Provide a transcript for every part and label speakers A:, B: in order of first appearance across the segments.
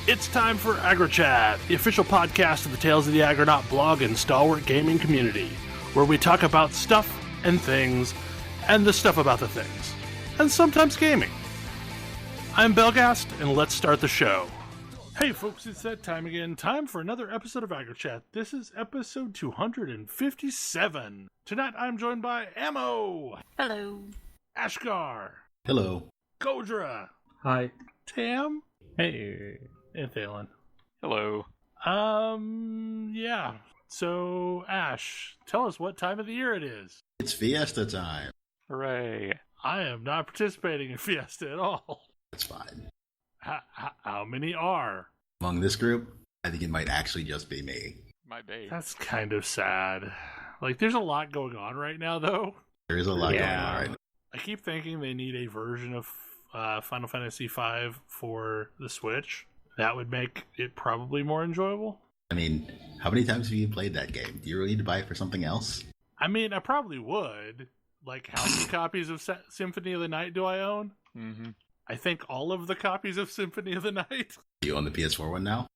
A: It's time for AggroChat, the official podcast of the Tales of the Aggronaut blog and stalwart gaming community, where we talk about stuff and things, and the stuff about the things, and sometimes gaming. I'm Belgast, and let's start the show. Hey folks, it's that time again. Time for another episode of AggroChat. This is episode 257. Tonight I'm joined by Ammo.
B: Hello.
A: Ashgar.
C: Hello.
A: Kodra.
D: Hi.
A: Tam.
D: Hey.
A: And Thalen.
E: Hello.
A: Yeah. So, Ash, tell us what time of the year it is.
C: It's Fiesta time.
E: Hooray.
A: I am not participating in Fiesta at all.
C: That's fine.
A: How many are?
C: Among this group, I think it might actually just be me.
E: Might be.
A: That's kind of sad. Like, there's a lot going on right now, though.
C: There is a lot going on right now.
A: I keep thinking they need a version of Final Fantasy V for the Switch. That would make it probably more enjoyable.
C: I mean, how many times have you played that game? Do you really need to buy it for something else?
A: I mean, I probably would. Like, how many copies of Symphony of the Night do I own?
E: Mm-hmm.
A: I think all of the copies of Symphony of the Night.
C: Do you own the PS4 one now?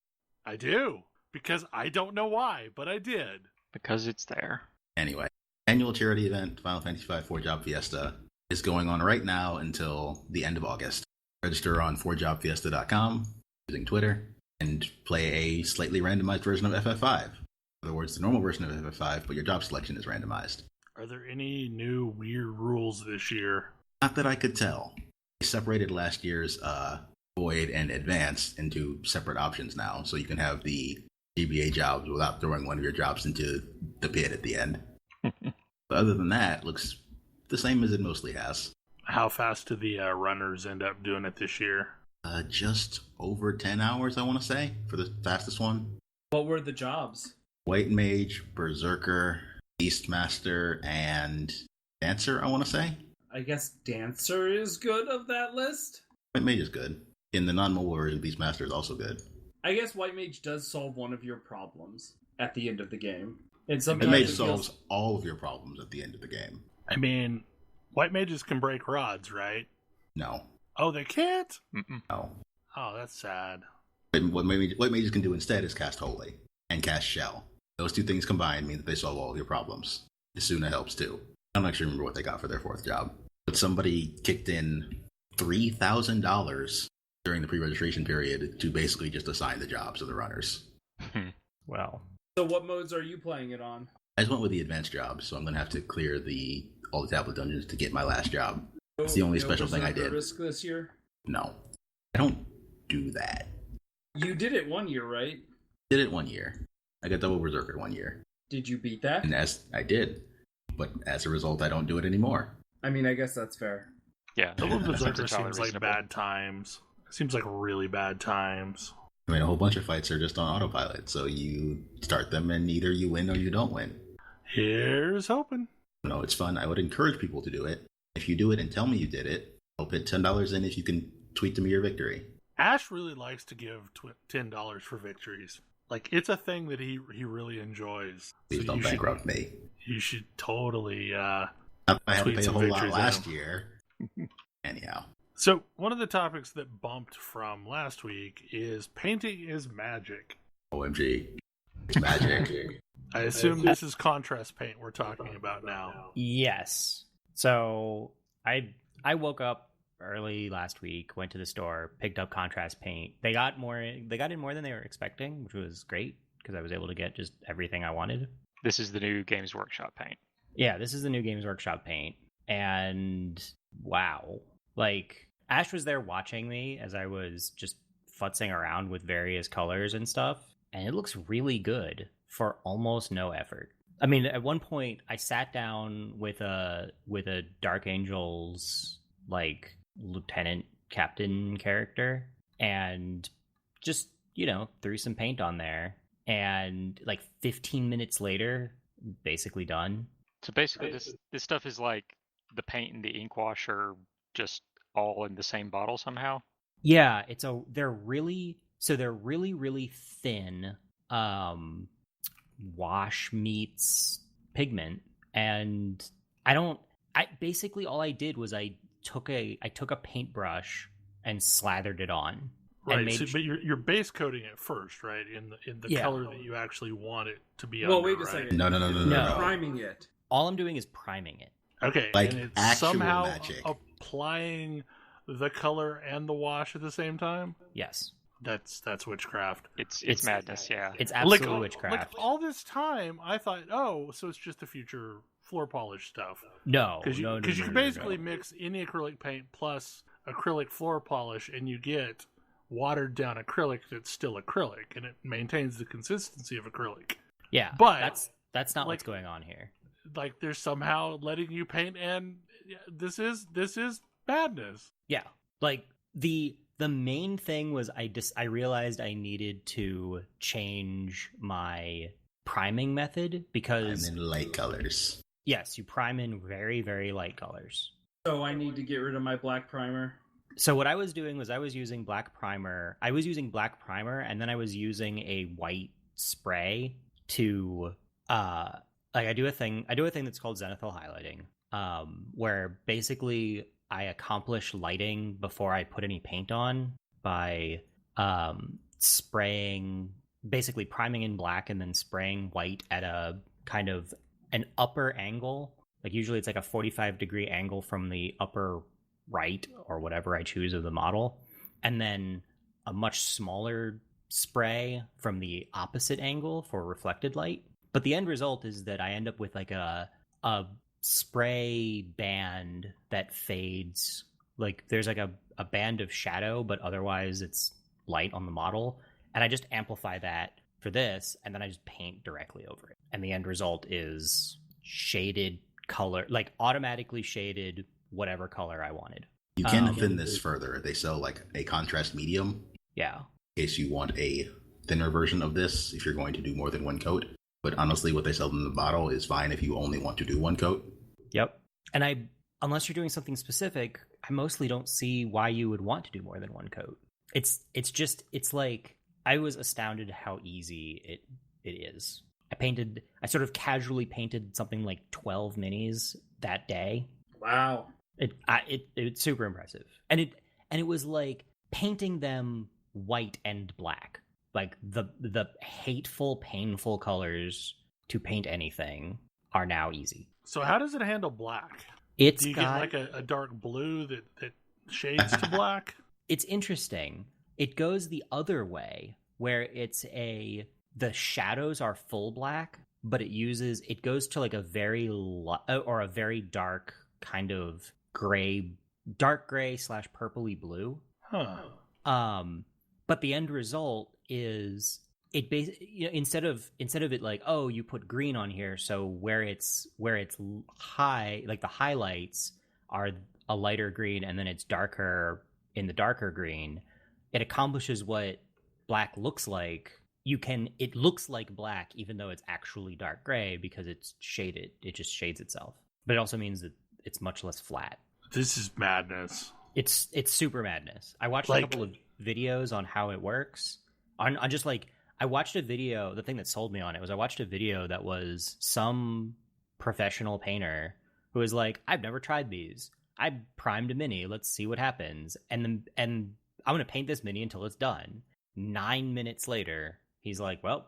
A: I do. Because I don't know why, but I did.
E: Because it's there.
C: Anyway, annual charity event, Final Fantasy V Four Job Fiesta, is going on right now until the end of August. Register on fourjobfiesta.com using Twitter and play a slightly randomized version of FF5. In other words, the normal version of FF5, but your job selection is randomized.
A: Are there any new weird rules this year?
C: Not that I could tell. They separated last year's Void and Advanced into separate options now, so you can have the GBA jobs without throwing one of your jobs into the pit at the end. But other than that, it looks the same as it mostly has.
A: How fast do the runners end up doing it this year?
C: Just over 10 hours, I want to say, for the fastest one.
D: What were the jobs?
C: White Mage, Berserker, Beastmaster, and Dancer, I want to say.
D: I guess Dancer is good of that list.
C: White Mage is good. In the non-mobile version, Beastmaster is also good.
D: I guess White Mage does solve one of your problems at the end of the game. And
C: White
D: sometimes
C: Mage
D: it
C: solves
D: feels...
C: all of your problems at the end of the game.
A: I mean, white mages can break rods, right?
C: No.
A: Oh, they can't?
E: Mm-mm.
C: No.
A: Oh, that's sad.
C: What mages can do instead is cast Holy and cast Shell. Those two things combined mean that they solve all of your problems. Isuna helps too. I don't actually remember what they got for their fourth job. But somebody kicked in $3,000 during the pre-registration period to basically just assign the jobs of the runners.
E: Well.
D: So what modes are you playing it on?
C: I just went with the advanced job, so I'm going to have to clear all the tablet dungeons to get my last job. It's the only special thing I did.
D: Risk this year?
C: No. I don't do that.
D: You did it one year, right?
C: Did it 1 year. I got double Berserker 1 year.
D: Did you beat that?
C: And as I did. But as a result, I don't do it anymore.
D: I mean, I guess that's fair.
E: Yeah.
A: Double
E: That
A: Berserker
E: entirely
A: seems like
E: reasonable.
A: bad times. Seems like really bad times.
C: I mean, a whole bunch of fights are just on autopilot, so you start them and either you win or you don't win.
A: Here's hoping.
C: No, it's fun. I would encourage people to do it. If you do it and tell me you did it, I'll put $10 in if you can tweet to me your victory.
A: Ash really likes to give $10 for victories. Like, it's a thing that he really enjoys.
C: Please
A: So
C: don't
A: you
C: bankrupt me.
A: You should totally
C: Not that I had to
A: tweet
C: pay a
A: some
C: whole lot
A: victories
C: last
A: out.
C: year. Anyhow.
A: So, one of the topics that bumped from last week is painting is magic.
C: OMG. It's magic.
A: I assume this is contrast paint we're talking about now.
B: Yes. So I woke up early last week, went to the store, picked up contrast paint. They got in more than they were expecting, which was great because I was able to get just everything I wanted.
E: This is the new Games Workshop paint.
B: Yeah, this is the new Games Workshop paint. And wow. Like, Ash was there watching me as I was just futzing around with various colors and stuff, and it looks really good for almost no effort. I mean, at one point, I sat down with a Dark Angels, like, lieutenant captain character, and just, threw some paint on there, and, like, 15 minutes later, basically done.
E: So basically, this stuff is like the paint and the ink wash are just all in the same bottle somehow.
B: Yeah, they're really really thin wash meets pigment, and I basically all I did was I took a paintbrush and slathered it on.
A: Right,
B: and made
A: so, but you're base coating it first, right? In the color that you actually want it to be.
D: Well,
A: under,
D: wait a
A: right?
D: second.
B: No.
D: Priming it.
B: all I'm doing is priming it.
A: Okay,
C: Like
A: and it's
C: actual
A: somehow
C: magic.
A: applying the color and the wash at the same time.
B: Yes.
A: That's witchcraft.
E: It's madness, yeah.
B: It's absolutely
A: Like
B: witchcraft.
A: all this time, I thought, oh, so it's just the future floor polish stuff.
B: No,
A: Because you
B: no,
A: can basically mix any acrylic paint plus acrylic floor polish, and you get watered down acrylic that's still acrylic, and it maintains the consistency of acrylic.
B: Yeah,
A: but
B: that's not
A: like,
B: what's going on here.
A: Like they're somehow letting you paint, and this is madness.
B: Yeah, like the main thing was I realized I needed to change my priming method because
C: I'm in light colors.
B: yes, you prime in very, very light colors.
D: So I need to get rid of my black primer.
B: So what I was doing was I was using black primer. I was using black primer, and then I was using a white spray to like I do a thing that's called zenithal highlighting, where basically I accomplish lighting before I put any paint on by spraying, basically priming in black and then spraying white at a kind of an upper angle. Like usually it's like a 45-degree angle from the upper right or whatever I choose of the model, and then a much smaller spray from the opposite angle for reflected light. But the end result is that I end up with like a spray band that fades. Like there's like a band of shadow, but otherwise it's light on the model, and I just amplify that for this, and then I just paint directly over it, and the end result is shaded color, like automatically shaded whatever color I wanted.
C: You can thin this further. They sell like a contrast medium
B: Yeah.
C: in case you want a thinner version of this if you're going to do more than one coat. But honestly, what they sell in the bottle is fine if you only want to do one coat.
B: Yep. And unless you're doing something specific, I mostly don't see why you would want to do more than one coat. It's like I was astounded how easy it is. I sort of casually painted something like 12 minis that day.
D: Wow.
B: It's super impressive. And it was like painting them white and black. Like the hateful, painful colors to paint anything are now easy.
A: So how does it handle black? Do you get like a dark blue that shades to black?
B: It's interesting. It goes the other way, where the shadows are full black, but it goes to like a very a very dark kind of dark gray / purpley blue.
A: Huh.
B: But the end result is it instead of it like, oh, you put green on here, so where it's high, like the highlights are a lighter green and then it's darker in the darker green, it accomplishes what black looks like. It looks like black even though it's actually dark gray because it's shaded. It just shades itself. But it also means that it's much less flat.
A: This is madness.
B: It's super madness. I watched a couple of videos on how it works. On just like, I watched a video. The thing that sold me on it was I watched a video that was some professional painter who was like, "I've never tried these. I primed a mini. Let's see what happens." And I'm gonna paint this mini until it's done. 9 minutes later, he's like, "Well,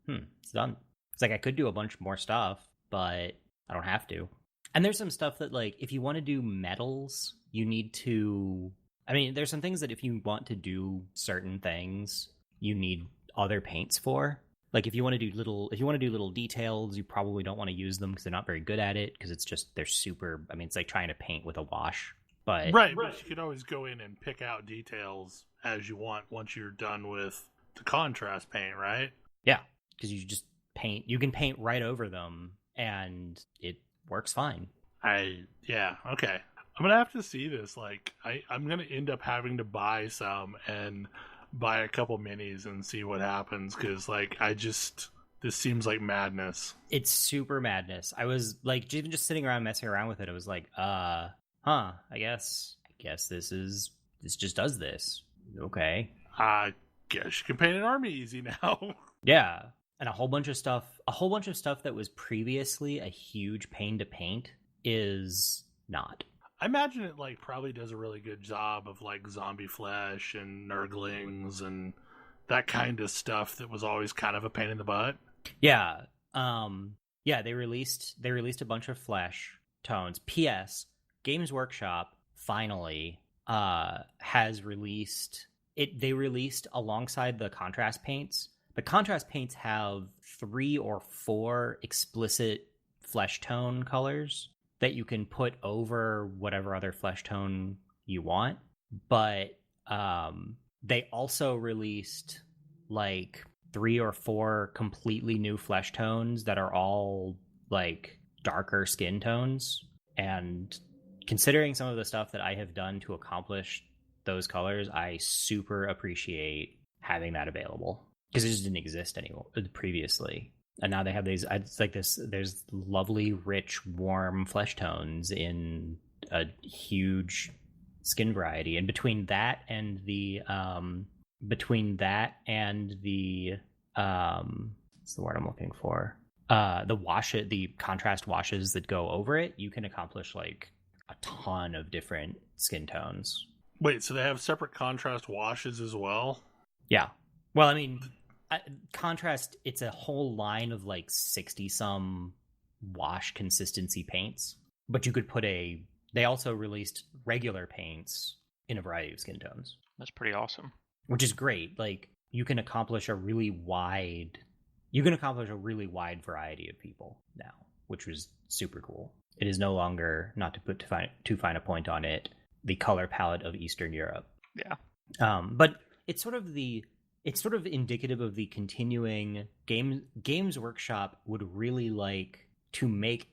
B: it's done." It's like I could do a bunch more stuff, but I don't have to. And there's some stuff that, like, if you want to do metals, you need to... I mean, there's some things that if you want to do certain things, you need other paints for. Like, if you want to do little details, you probably don't want to use them because they're not very good at it, because they're super... I mean, it's like trying to paint with a wash. But
A: Right, but you can always go in and pick out details as you want once you're done with the contrast paint, right?
B: Yeah, because you just paint... You can paint right over them, and it works fine.
A: Yeah, okay. I'm gonna have to see this. Like, I'm gonna end up having to buy some and buy a couple minis and see what happens, because like this seems like madness.
B: It's super madness. I was like, even just sitting around messing around with it, I was like, I guess this just does this. Okay.
A: I guess you can paint an army easy now.
B: Yeah. And a whole bunch of stuff that was previously a huge pain to paint is not.
A: I imagine it like probably does a really good job of like zombie flesh and nurglings and that kind of stuff that was always kind of a pain in the butt.
B: Yeah. Yeah, they released a bunch of flesh tones. PS, Games Workshop finally has released it. They released alongside the contrast paints. The contrast paints have 3 or 4 explicit flesh tone colors that you can put over whatever other flesh tone you want. But they also released like 3 or 4 completely new flesh tones that are all like darker skin tones. And considering some of the stuff that I have done to accomplish those colors, I super appreciate having that available because it just didn't exist anymore previously. And now they have these. It's like this. There's lovely, rich, warm flesh tones in a huge skin variety. And between that and the what's the word I'm looking for? The contrast washes that go over it, you can accomplish like a ton of different skin tones.
A: Wait, so they have separate contrast washes as well?
B: Yeah. Well, I mean, contrast, it's a whole line of like 60 some wash consistency paints, but you could put they also released regular paints in a variety of skin tones.
E: That's pretty awesome.
B: Which is great. Like you can accomplish a really wide variety of people now, which was super cool. It is no longer, not to put too fine a point on it, the color palette of Eastern Europe.
E: Yeah.
B: But it's sort of indicative of the continuing Games Workshop would really like to make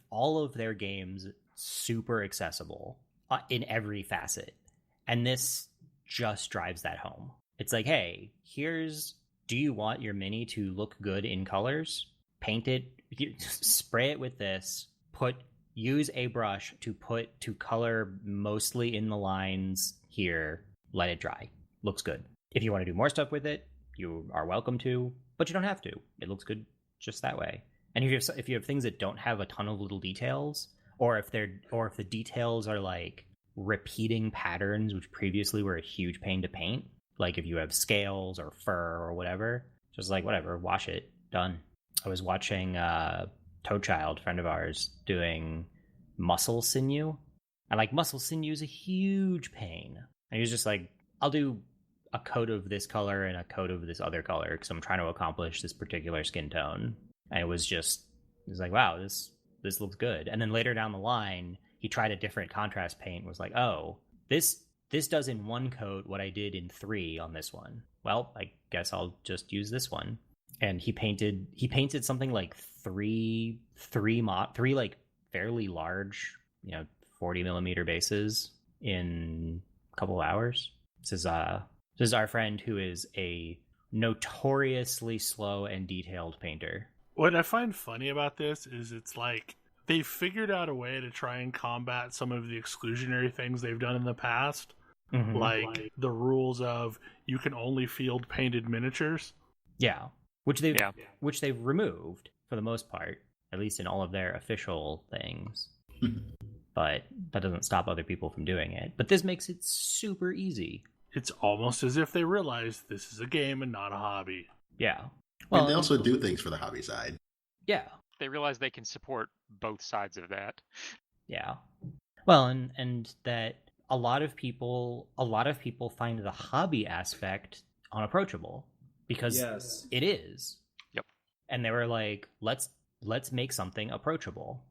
B: all of their games super accessible in every facet. And this just drives that home. It's like, hey, do you want your mini to look good in colors? Paint it, spray it with this, use a brush to color mostly in the lines here, let it dry. Looks good. If you want to do more stuff with it, you are welcome to, but you don't have to. It looks good just that way. And if you have things that don't have a ton of little details, or if the details are like repeating patterns which previously were a huge pain to paint, like if you have scales or fur or whatever, just like whatever, wash it, done. I was watching Toadchild, friend of ours, doing muscle sinew, and like muscle sinew is a huge pain. And he was just like, I'll do a coat of this color and a coat of this other color because I'm trying to accomplish this particular skin tone. And it was like, wow, this looks good. And then later down the line, he tried a different contrast paint and was like, oh, this does in one coat what I did in 3 on this one. Well, I guess I'll just use this one. And he painted something like three like fairly large, 40 millimeter bases in a couple of hours. This is our friend who is a notoriously slow and detailed painter.
A: What I find funny about this is it's like they figured out a way to try and combat some of the exclusionary things they've done in the past, like the rules of you can only field painted miniatures.
B: Yeah, which they've removed for the most part, at least in all of their official things. But that doesn't stop other people from doing it. But this makes it super easy.
A: It's almost as if they realize this is a game and not a hobby.
B: Yeah.
C: Well, and they also do things for the hobby side.
B: Yeah.
E: They realize they can support both sides of that.
B: Yeah. Well, and that a lot of people find the hobby aspect unapproachable because it is.
E: Yep.
B: And they were like, let's make something approachable.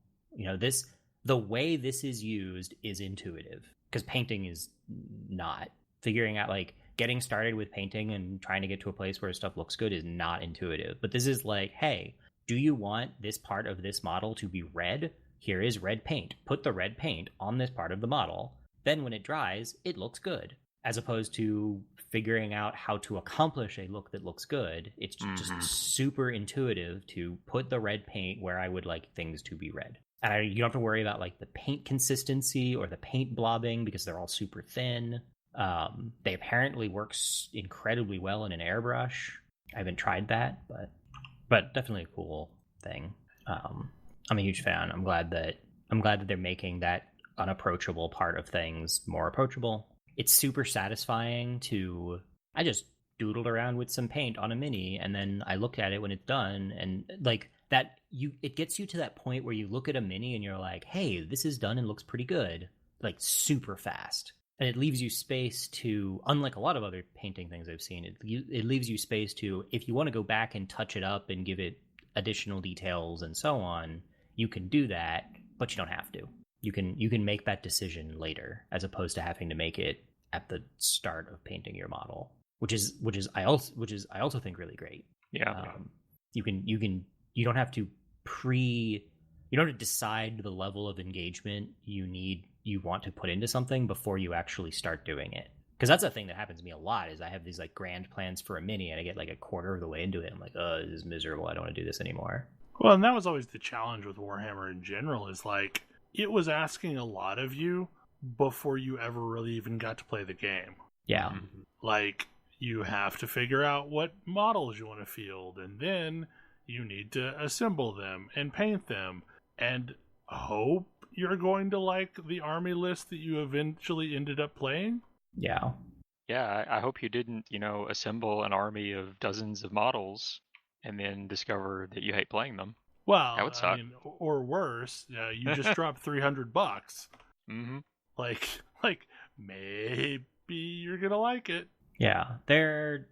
B: The way this is used is intuitive because painting is not. Figuring out, like, getting started with painting and trying to get to a place where stuff looks good is not intuitive. But this is like, hey, do you want this part of this model to be red? Here is red paint. Put the red paint on this part of the model. Then when it dries, it looks good. As opposed to figuring out how to accomplish a look that looks good. It's just super intuitive to put the red paint where I would like things to be red. And you don't have to worry about, like, the paint consistency or the paint blobbing because they're all super thin. They apparently work incredibly well in an airbrush. I haven't tried that, but definitely a cool thing. I'm a huge fan. I'm glad that they're making that unapproachable part of things more approachable. It's super satisfying to... I just doodled around with some paint on a mini, and then I look at it when it's done, and like that, it gets you to that point where you look at a mini and you're like, hey, this is done and looks pretty good, like super fast. And it leaves you space to, unlike a lot of other painting things I've seen, it leaves you space to, if you want to go back and touch it up and give it additional details and so on, you can do that, but you don't have to. You can make that decision later, as opposed to having to make it at the start of painting your model, which is I also think really great.
E: Yeah.
B: You don't have to decide the level of engagement you want to put into something before you actually start doing it. Because that's a thing that happens to me a lot, is I have these like grand plans for a mini and I get like a quarter of the way into it. I'm like, oh, this is miserable. I don't want to do this anymore.
A: Well, and that was always the challenge with Warhammer in general, is like, it was asking a lot of you before you ever really even got to play the game.
B: Yeah.
A: Like, you have to figure out what models you want to field, and then you need to assemble them and paint them and hope you're going to like the army list that you eventually ended up playing.
B: Yeah.
E: Yeah, I hope you didn't, assemble an army of dozens of models and then discover that you hate playing them.
A: Well,
E: that would suck.
A: I mean, or worse, you just dropped $300.
E: Mm-hmm.
A: Like maybe you're gonna like it.
B: Yeah, they're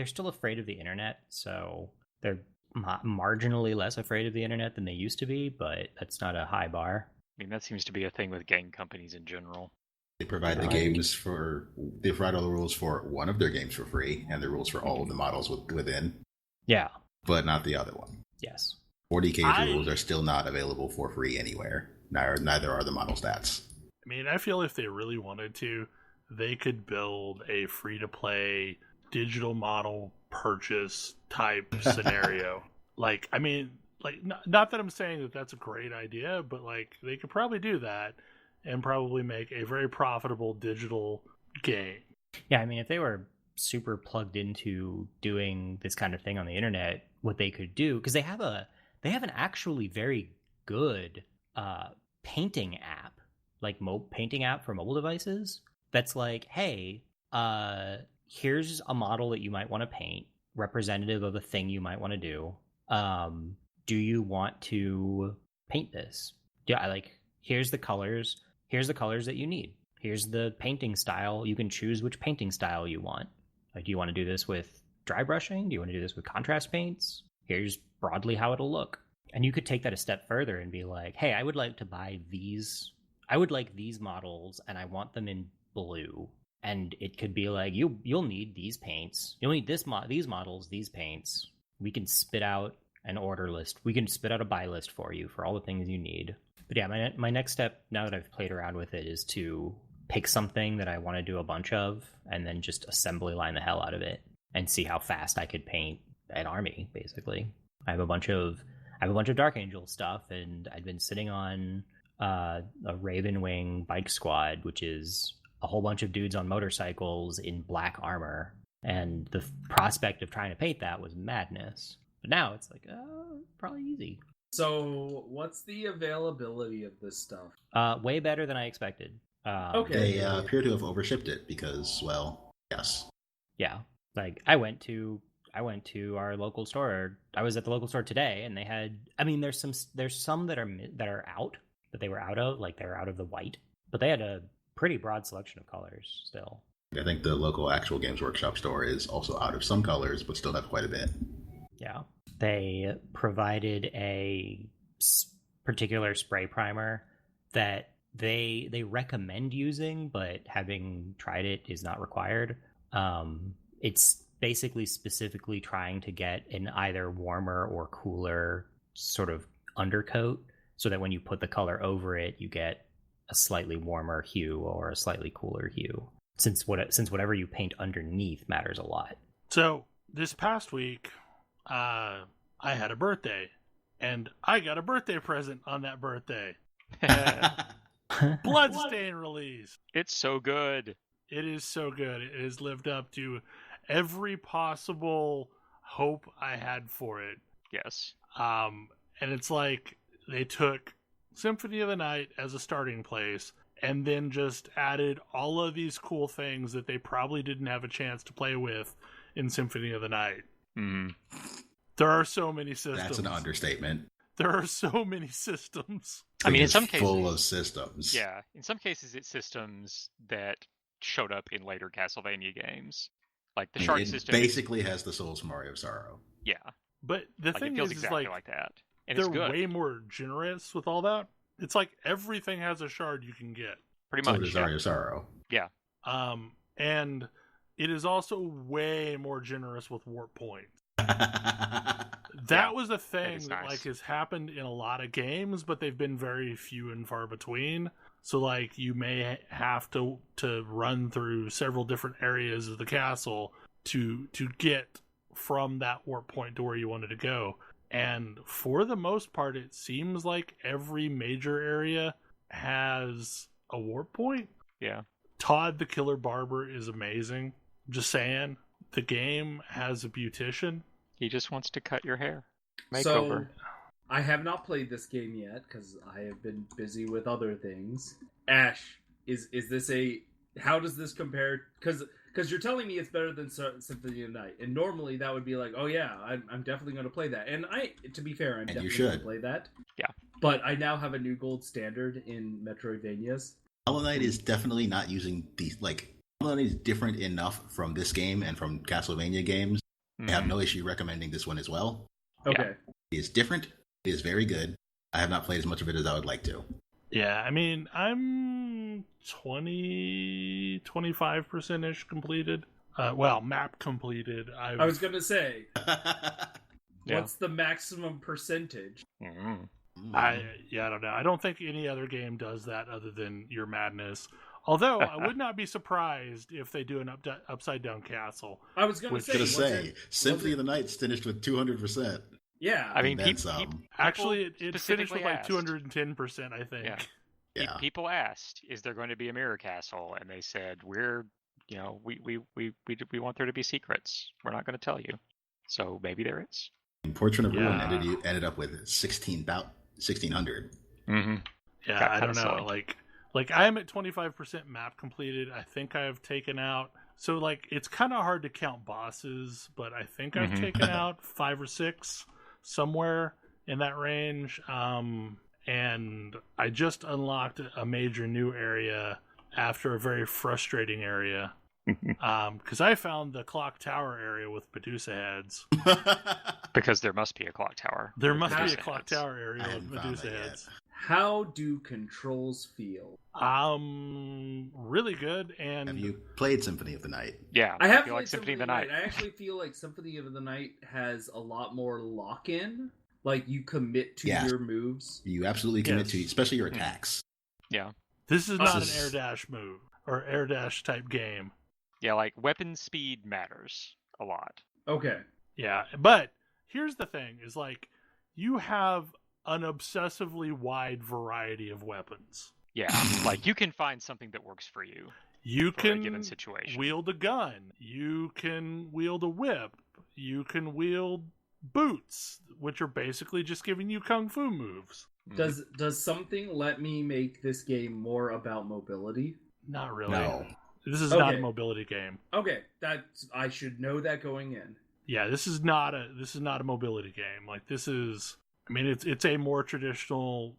B: still afraid of the internet, so they're marginally less afraid of the internet than they used to be, but that's not a high bar.
E: I mean, that seems to be a thing with game companies in general.
C: They provide the games they provide all the rules for one of their games for free, and the rules for all of the models within.
B: Yeah.
C: But not the other one.
B: Yes.
C: 40K's rules are still not available for free anywhere. Neither are the model stats.
A: I mean, I feel if they really wanted to, they could build a free-to-play digital model purchase type scenario. Like, I mean, like, not that I'm saying that that's a great idea, but like, they could probably do that and probably make a very profitable digital game.
B: Yeah, I mean, if they were super plugged into doing this kind of thing on the internet, what they could do, because they have an actually very good painting app, like painting app for mobile devices, that's like, hey, here's a model that you might want to paint, representative of a thing you might want to do. Do you want to paint this? Yeah, like, here's the colors that you need. Here's the painting style. You can choose which painting style you want. Like, do you want to do this with dry brushing? Do you want to do this with contrast paints? Here's broadly how it'll look. And you could take that a step further and be like, hey, I would like to buy these. I would like these models, and I want them in blue. And it could be like, you'll need these paints. You'll need these models, these paints. We can spit out an order list. We can spit out a buy list for you for all the things you need. But yeah, my next step, now that I've played around with it, is to pick something that I want to do a bunch of, and then just assembly line the hell out of it and see how fast I could paint an army, basically. I have a bunch of Dark Angel stuff, and I'd been sitting on a Raven Wing bike squad, which is a whole bunch of dudes on motorcycles in black armor, and the prospect of trying to paint that was madness. But now it's like, probably easy.
D: So, what's the availability of this stuff?
B: Way better than I expected.
D: Okay.
C: They appear to have overshipped it because, well, yes.
B: Yeah, like I went to our local store. I was at the local store today, and they had. I mean, there's some that are out that they were out of, like they were out of the white, but they had a pretty broad selection of colors still.
C: I think the local Actual Games Workshop store is also out of some colors, but still have quite a bit.
B: Yeah, they provided a particular spray primer that they recommend using, but having tried it is not required. It's basically specifically trying to get an either warmer or cooler sort of undercoat, so that when you put the color over it, you get a slightly warmer hue or a slightly cooler hue. Since whatever you paint underneath matters a lot.
A: So this past week, I had a birthday, and I got a birthday present on that birthday. Bloodstained release.
E: It's so good.
A: It is so good. It has lived up to every possible hope I had for it.
E: Yes.
A: And it's like they took Symphony of the Night as a starting place, and then just added all of these cool things that they probably didn't have a chance to play with in Symphony of the Night.
E: Mm.
A: There are so many systems.
C: That's an understatement.
A: There are so many systems.
E: I mean, in
C: It's
E: some cases,
C: full of systems.
E: Yeah, in some cases, it's systems that showed up in later Castlevania games, like the shard
C: It
E: system.
C: basically has the Souls Mario of Sorrow.
E: Yeah,
A: But the
E: like,
A: thing
E: it feels
A: is
E: exactly
A: like
E: that, and
A: they're
E: it's good.
A: way more generous with all that. It's like everything has a shard you can get.
E: Pretty
C: So
E: much.
C: does
E: Yeah.
C: Mario of Sorrow.
A: And it is also way more generous with warp points. That was a thing
E: is
A: that
E: nice.
A: like has happened in a lot of games, but they've been very few and far between. So like you may have to run through several different areas of the castle to get from that warp point to where you wanted to go. And for the most part, it seems like every major area has a warp point.
E: Yeah.
A: Todd the Killer Barber is amazing. Just saying. The game has a beautician.
E: He just wants to cut your hair.
D: So,
E: Makeover.
D: I have not played this game yet because I have been busy with other things. Ash, is this a? How does this compare? Because you're telling me it's better than Symphony of the Night, and normally that would be like, oh yeah, I'm definitely going to play that. And to be fair, I'm definitely going to play that.
E: Yeah.
D: But I now have a new gold standard in Metroidvanias.
C: Hollow Knight is definitely not using these, like, Hollow Knight is different enough from this game and from Castlevania games. I have no issue recommending this one as well.
D: Okay.
C: It is different. It is very good. I have not played as much of it as I would like to.
A: Yeah, I mean, I'm 25%-ish completed. Map completed.
D: I was going to say,
E: Yeah.
D: what's the maximum percentage?
E: Mm.
A: I don't know. I don't think any other game does that other than Your Madness. Although, I would not be surprised if they do an upside down castle.
D: I was going to
A: Was
D: say,
C: gonna
D: was
C: say,
D: it-
C: Symphony
D: was
C: of the Night's finished with 200%.
D: Yeah.
E: I mean,
C: And then
E: people,
C: some.
A: Actually, it finished with
E: specifically
A: like
E: asked.
A: 210%, I think.
E: Yeah.
C: Yeah.
E: People asked, "Is there going to be a mirror castle?" And they said, "We want there to be secrets. We're not going to tell you." So maybe there is.
C: And Portrait of Ruin
A: Yeah.
C: ended up with 1600.
E: Mm-hmm.
A: Yeah,
E: Got
A: I don't
E: kinda
A: know.
E: silly.
A: Like I am at 25% map completed. I think I have taken out. So like it's kind of hard to count bosses, but I think I've
E: Mhm.
A: taken out 5 or 6 somewhere in that range. And I just unlocked a major new area after a very frustrating area. Because I found the clock tower area with Medusa heads.
E: Because there must be a clock tower.
A: There
E: with
A: must be a
E: Medusa
A: clock
E: heads.
A: tower area
C: I
A: with
C: hadn't found
A: Medusa
C: that yet.
A: heads.
D: How do controls feel?
A: Really good. And
C: Have you played Symphony of the Night?
E: Yeah,
D: I have
E: feel
D: played
E: like Symphony of the Night.
D: I actually feel like Symphony of the Night has a lot more lock-in. Like, you commit to
C: Yes.
D: your moves.
C: You absolutely commit
A: Yes.
C: to, especially your attacks.
E: Yeah,
A: this is not
C: This
A: an air
C: is-
A: dash move or air dash type game.
E: yeah, like weapon speed matters a lot.
D: Okay.
A: Yeah, but here's the thing: is like you have an obsessively wide variety of weapons.
E: Yeah, like you can find something that works for you
A: You
E: for a
A: can
E: given situation.
A: wield a gun. You can wield a whip. You can wield boots, which are basically just giving you kung fu moves.
E: Mhm.
D: Does something let me make this game more about mobility?
A: Not really.
C: No.
A: This is not a
D: Okay.
A: mobility game.
D: Okay, I should know that going in.
A: Yeah, this is not a mobility game. Like this is, I mean, it's a more traditional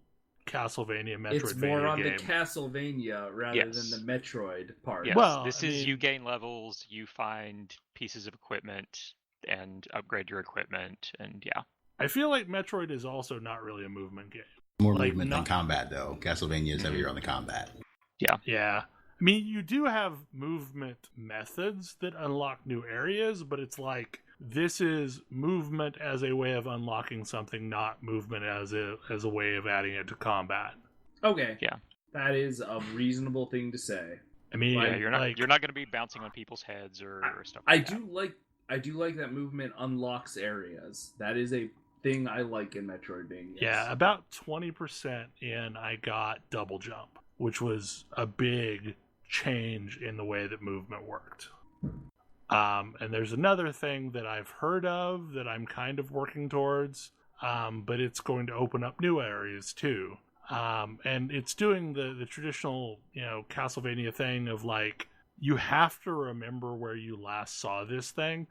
A: Castlevania Metroidvania
D: It's more on
A: game.
D: the Castlevania rather
E: Yes.
D: than the Metroid part.
E: Yes,
A: Well,
E: this
A: I
E: is
A: mean-
E: you gain levels, you find pieces of equipment, and upgrade your equipment, and yeah.
A: I feel like Metroid is also not really a movement game.
C: More
A: Like,
C: movement than
A: not-
C: combat, though. Castlevania is heavier on the combat.
A: Yeah. I mean, you do have movement methods that unlock new areas, but it's like this is movement as a way of unlocking something, not movement as a way of adding it to combat.
D: Okay.
E: Yeah.
D: That is a reasonable thing to say.
A: I mean,
E: Yeah, you're not
A: like,
E: going to be bouncing on people's heads or stuff.
D: I
E: Like that.
D: do like that movement unlocks areas. That is a thing I like in Metroidvania.
A: Yeah, about 20% in, I got double jump, which was a big change in the way that movement worked. And there's another thing that I've heard of that I'm kind of working towards, but it's going to open up new areas too. And it's doing the traditional, Castlevania thing of like, you have to remember where you last saw this thing,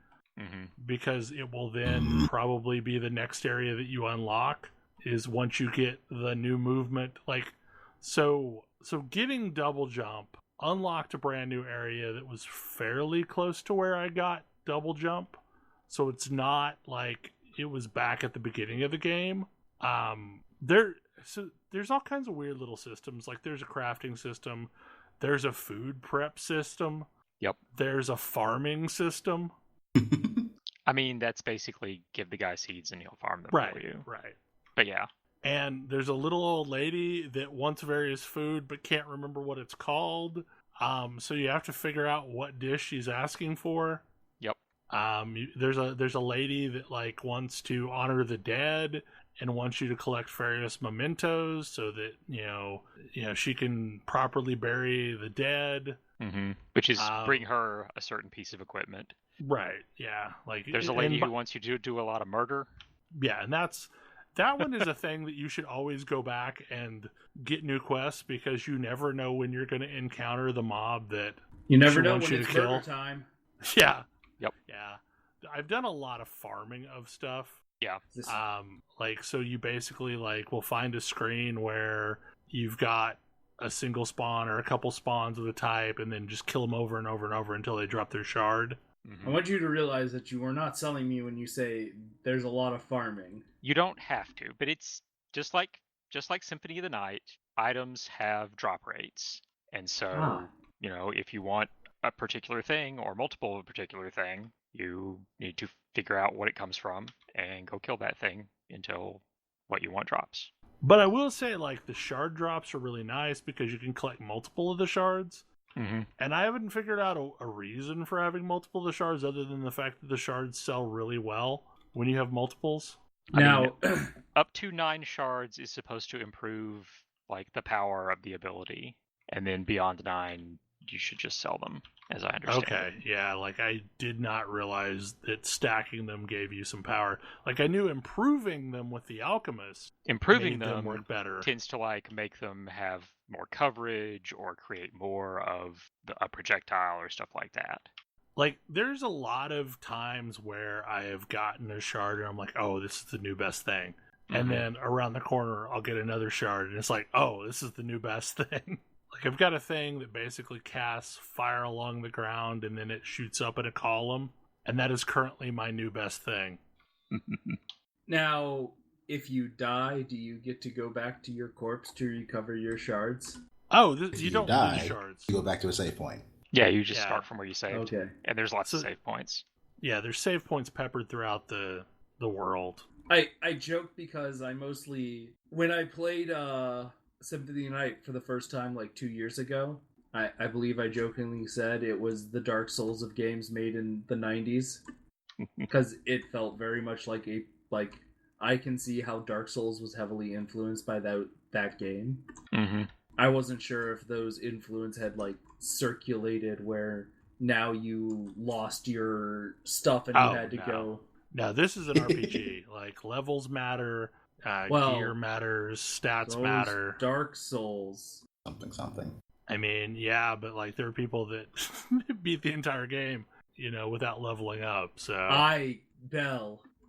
A: because it will then probably be the next area that you unlock is once you get the new movement. Like, so getting double jump unlocked a brand new area that was fairly close to where I got double jump. So it's not like it was back at the beginning of the game. There's all kinds of weird little systems. Like there's a crafting system, there's a food prep system.
E: Yep.
A: There's a farming system.
E: I mean, that's basically give the guy seeds and he'll farm them for you.
A: Right.
E: But yeah.
A: And there's a little old lady that wants various food but can't remember what it's called. So you have to figure out what dish she's asking for.
E: Yep.
A: There's a lady that like wants to honor the dead and wants you to collect various mementos so that she can properly bury the dead.
E: Which is bring her a certain piece of equipment.
A: Right. Yeah. Like
E: there's a lady who wants you to do a lot of murder.
A: Yeah, and that one is a thing that you should always go back and get new quests, because you never know when you're going to encounter the mob that
D: you never know
A: wants
D: when
A: you
D: it's
A: to kill.
D: murder time.
A: Yeah.
E: Yep.
A: Yeah. I've done a lot of farming of stuff.
E: Yeah.
A: So you basically will find a screen where you've got a single spawn or a couple spawns of the type, and then just kill them over and over and over until they drop their shard.
D: I want you to realize that you are not selling me when you say there's a lot of farming.
E: You don't have to, but it's just like Symphony of the Night, items have drop rates. And so, if you want a particular thing or multiple of a particular thing, you need to figure out what it comes from and go kill that thing until what you want drops.
A: But I will say, the shard drops are really nice because you can collect multiple of the shards. And I haven't figured out a reason for having multiple of the shards other than the fact that the shards sell really well when you have multiples.
D: Now,
E: up to 9 shards is supposed to improve the power of the ability, and then beyond 9, you should just sell them, as I understand.
A: Okay, yeah, I did not realize that stacking them gave you some power. I knew improving them with the alchemist
E: improving
A: made them work better.
E: Tends to make them have more coverage or create more of a projectile or stuff like that.
A: There's a lot of times where I have gotten a shard and I'm like, oh, this is the new best thing. And then around the corner, I'll get another shard and it's like, oh, this is the new best thing. I've got a thing that basically casts fire along the ground and then it shoots up in a column. And that is currently my new best thing.
D: Now, if you die, do you get to go back to your corpse to recover your shards?
A: Oh, you don't
C: die,
A: lose shards.
C: You go back to a save point.
E: Yeah, you just start from where you saved.
D: Okay.
E: And there's lots of save points.
A: Yeah, there's save points peppered throughout the world.
D: I joke because when I played Symphony of the Night for the first time 2 years ago, I believe I jokingly said it was the Dark Souls of games made in the 90s. Because it felt very much like I can see how Dark Souls was heavily influenced by that game. I wasn't sure if those influence had circulated where now you lost your stuff and you had to go.
A: No, this is an RPG. Levels matter, gear matters, stats matter.
D: Dark Souls.
C: Something.
A: I mean, yeah, but there are people that beat the entire game, without leveling up. So
D: I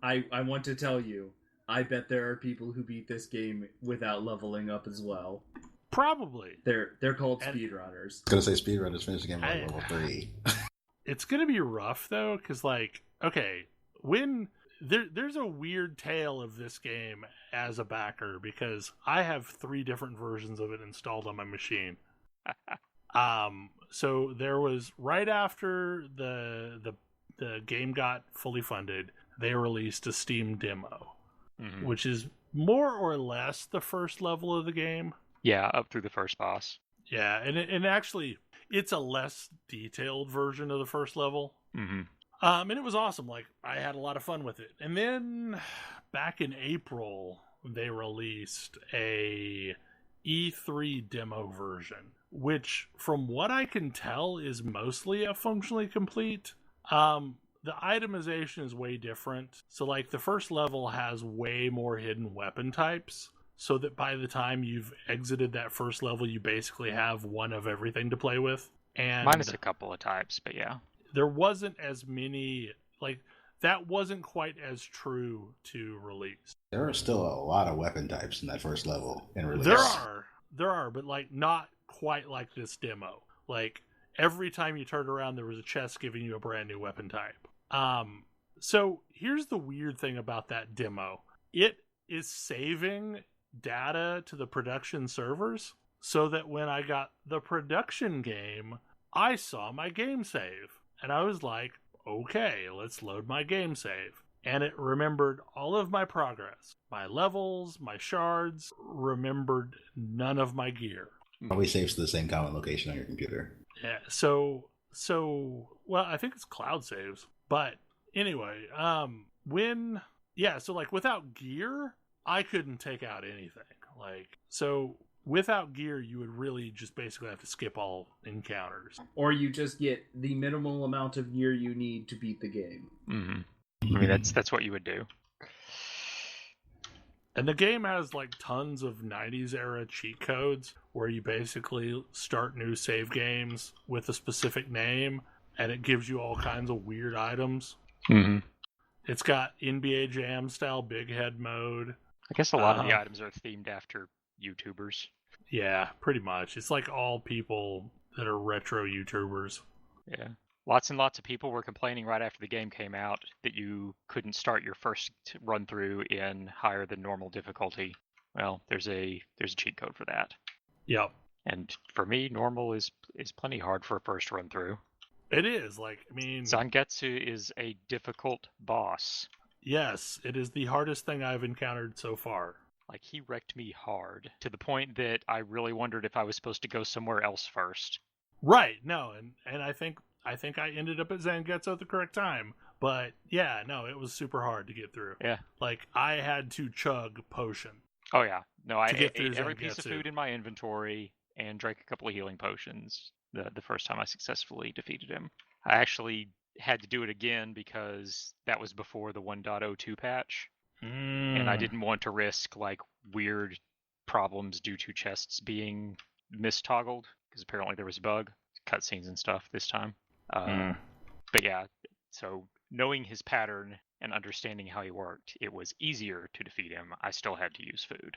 D: want to tell you, I bet there are people who beat this game without leveling up as well.
A: Probably.
D: They're called speedrunners.
C: I was going to say speedrunners finish the game at level 3.
A: It's going to be rough, though, because, when there's a weird tale of this game as a backer, because I have 3 different versions of it installed on my machine. So there was, right after the game got fully funded, they released a Steam demo, which is more or less the first level of the game.
E: Yeah, up through the first boss.
A: Yeah, and actually, it's a less detailed version of the first level. And it was awesome. I had a lot of fun with it. And then, back in April, they released a E3 demo version, which, from what I can tell, is mostly a functionally complete. The itemization is way different. So, the first level has way more hidden weapon types. so that by the time you've exited that first level, you basically have one of everything to play with. And
E: minus a couple of types, but yeah.
A: There wasn't as many, like, that wasn't quite as true to release.
C: There are still a lot of weapon types in that first level in release.
A: There are, but like not quite like this demo. Like every time you turned around, there was a chest giving you a brand new weapon type. So here's the weird thing about that demo. It is saving data to the production servers so that when I got the production game, I saw my game save. And I was like, okay, let's load my game save. And it remembered all of my progress, my levels, my shards, remembered none of my gear.
C: Probably saves to the same common location on your computer.
A: Yeah, so well, I think it's cloud saves. But anyway, so like without gear, I couldn't take out anything. Like, so without gear, you would really just basically have to skip all encounters.
D: Or you just get the minimal amount of gear you need to beat the game.
E: Mm-hmm. I mean, that's what you would do.
A: And the game has like tons of 90s era cheat codes where you basically start new save games with a specific name and it gives you all kinds of weird items.
E: Mm-hmm.
A: It's got NBA Jam style big head mode.
E: I guess a lot of the items are themed after YouTubers.
A: Yeah, pretty much. It's like all people that are retro YouTubers.
E: Yeah. Lots and lots of people were complaining right after the game came out that you couldn't start your first run through in higher than normal difficulty. Well, there's a cheat code for that.
A: Yep.
E: And for me, normal is plenty hard for a first run through.
A: It is. Like, I mean,
E: Zangetsu is a difficult boss.
A: Yes, it is the hardest thing I've encountered so far.
E: Like, he wrecked me hard to the point that I really wondered if I was supposed to go somewhere else first.
A: Right. No, and I think I ended up at Zangetsu at the correct time. But yeah, no, it was super hard to get through.
E: Yeah.
A: Like, I had to chug potion.
E: Oh yeah. No, I ate every
A: Zangetsu.
E: piece of food in my inventory and drank a couple of healing potions the first time I successfully defeated him. I actually had to do it again because that was before the 1.02 patch. And I didn't want to risk like weird problems due to chests being mistoggled because apparently there was a bug, cutscenes and stuff this time. But yeah, so knowing his pattern and understanding how he worked, it was easier to defeat him. I still had to use food.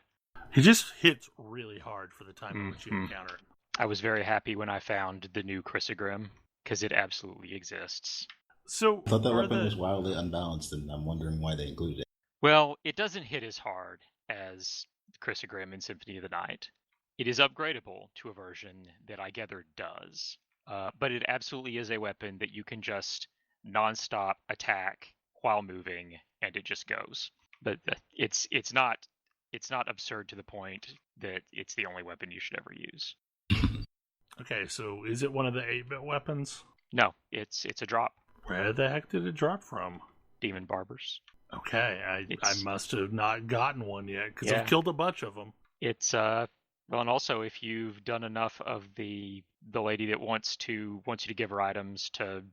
A: He just hits really hard for the time in which you encounter him.
E: I was very happy when I found the new Chrysogrim because it absolutely exists.
A: So
C: I thought that weapon was wildly unbalanced, and I'm wondering why they included it.
E: Well, it doesn't hit as hard as Chrysogrim in Symphony of the Night. It is upgradable to a version that I gather does. But it absolutely is a weapon that you can just non-stop attack while moving, and it just goes. But it's not absurd to the point that it's the only weapon you should ever use.
A: Okay, so is it one of the 8-bit weapons?
E: No, it's a drop.
A: Where the heck did it drop from?
E: Demon Barbers.
A: Okay, I must have not gotten one yet because I've killed a bunch of them.
E: It's well, and also if you've done enough of the lady that wants you to give her items to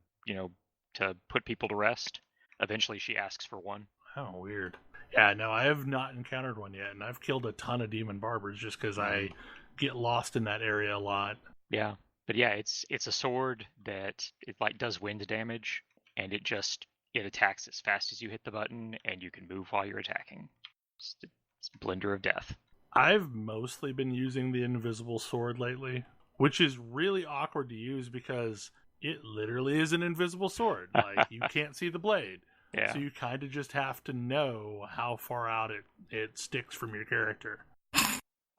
E: put people to rest, eventually she asks for one.
A: Oh, weird. Yeah, no, I have not encountered one yet, and I've killed a ton of demon barbers just because I get lost in that area a lot.
E: Yeah, but yeah, it's a sword that it like does wind damage, and it attacks as fast as you hit the button, and you can move while you're attacking. It's a blender of death.
A: I've mostly been using the invisible sword lately, which is really awkward to use because it literally is an invisible sword. Like, you can't see the blade.
E: Yeah.
A: So you kind of just have to know how far out it sticks from your character.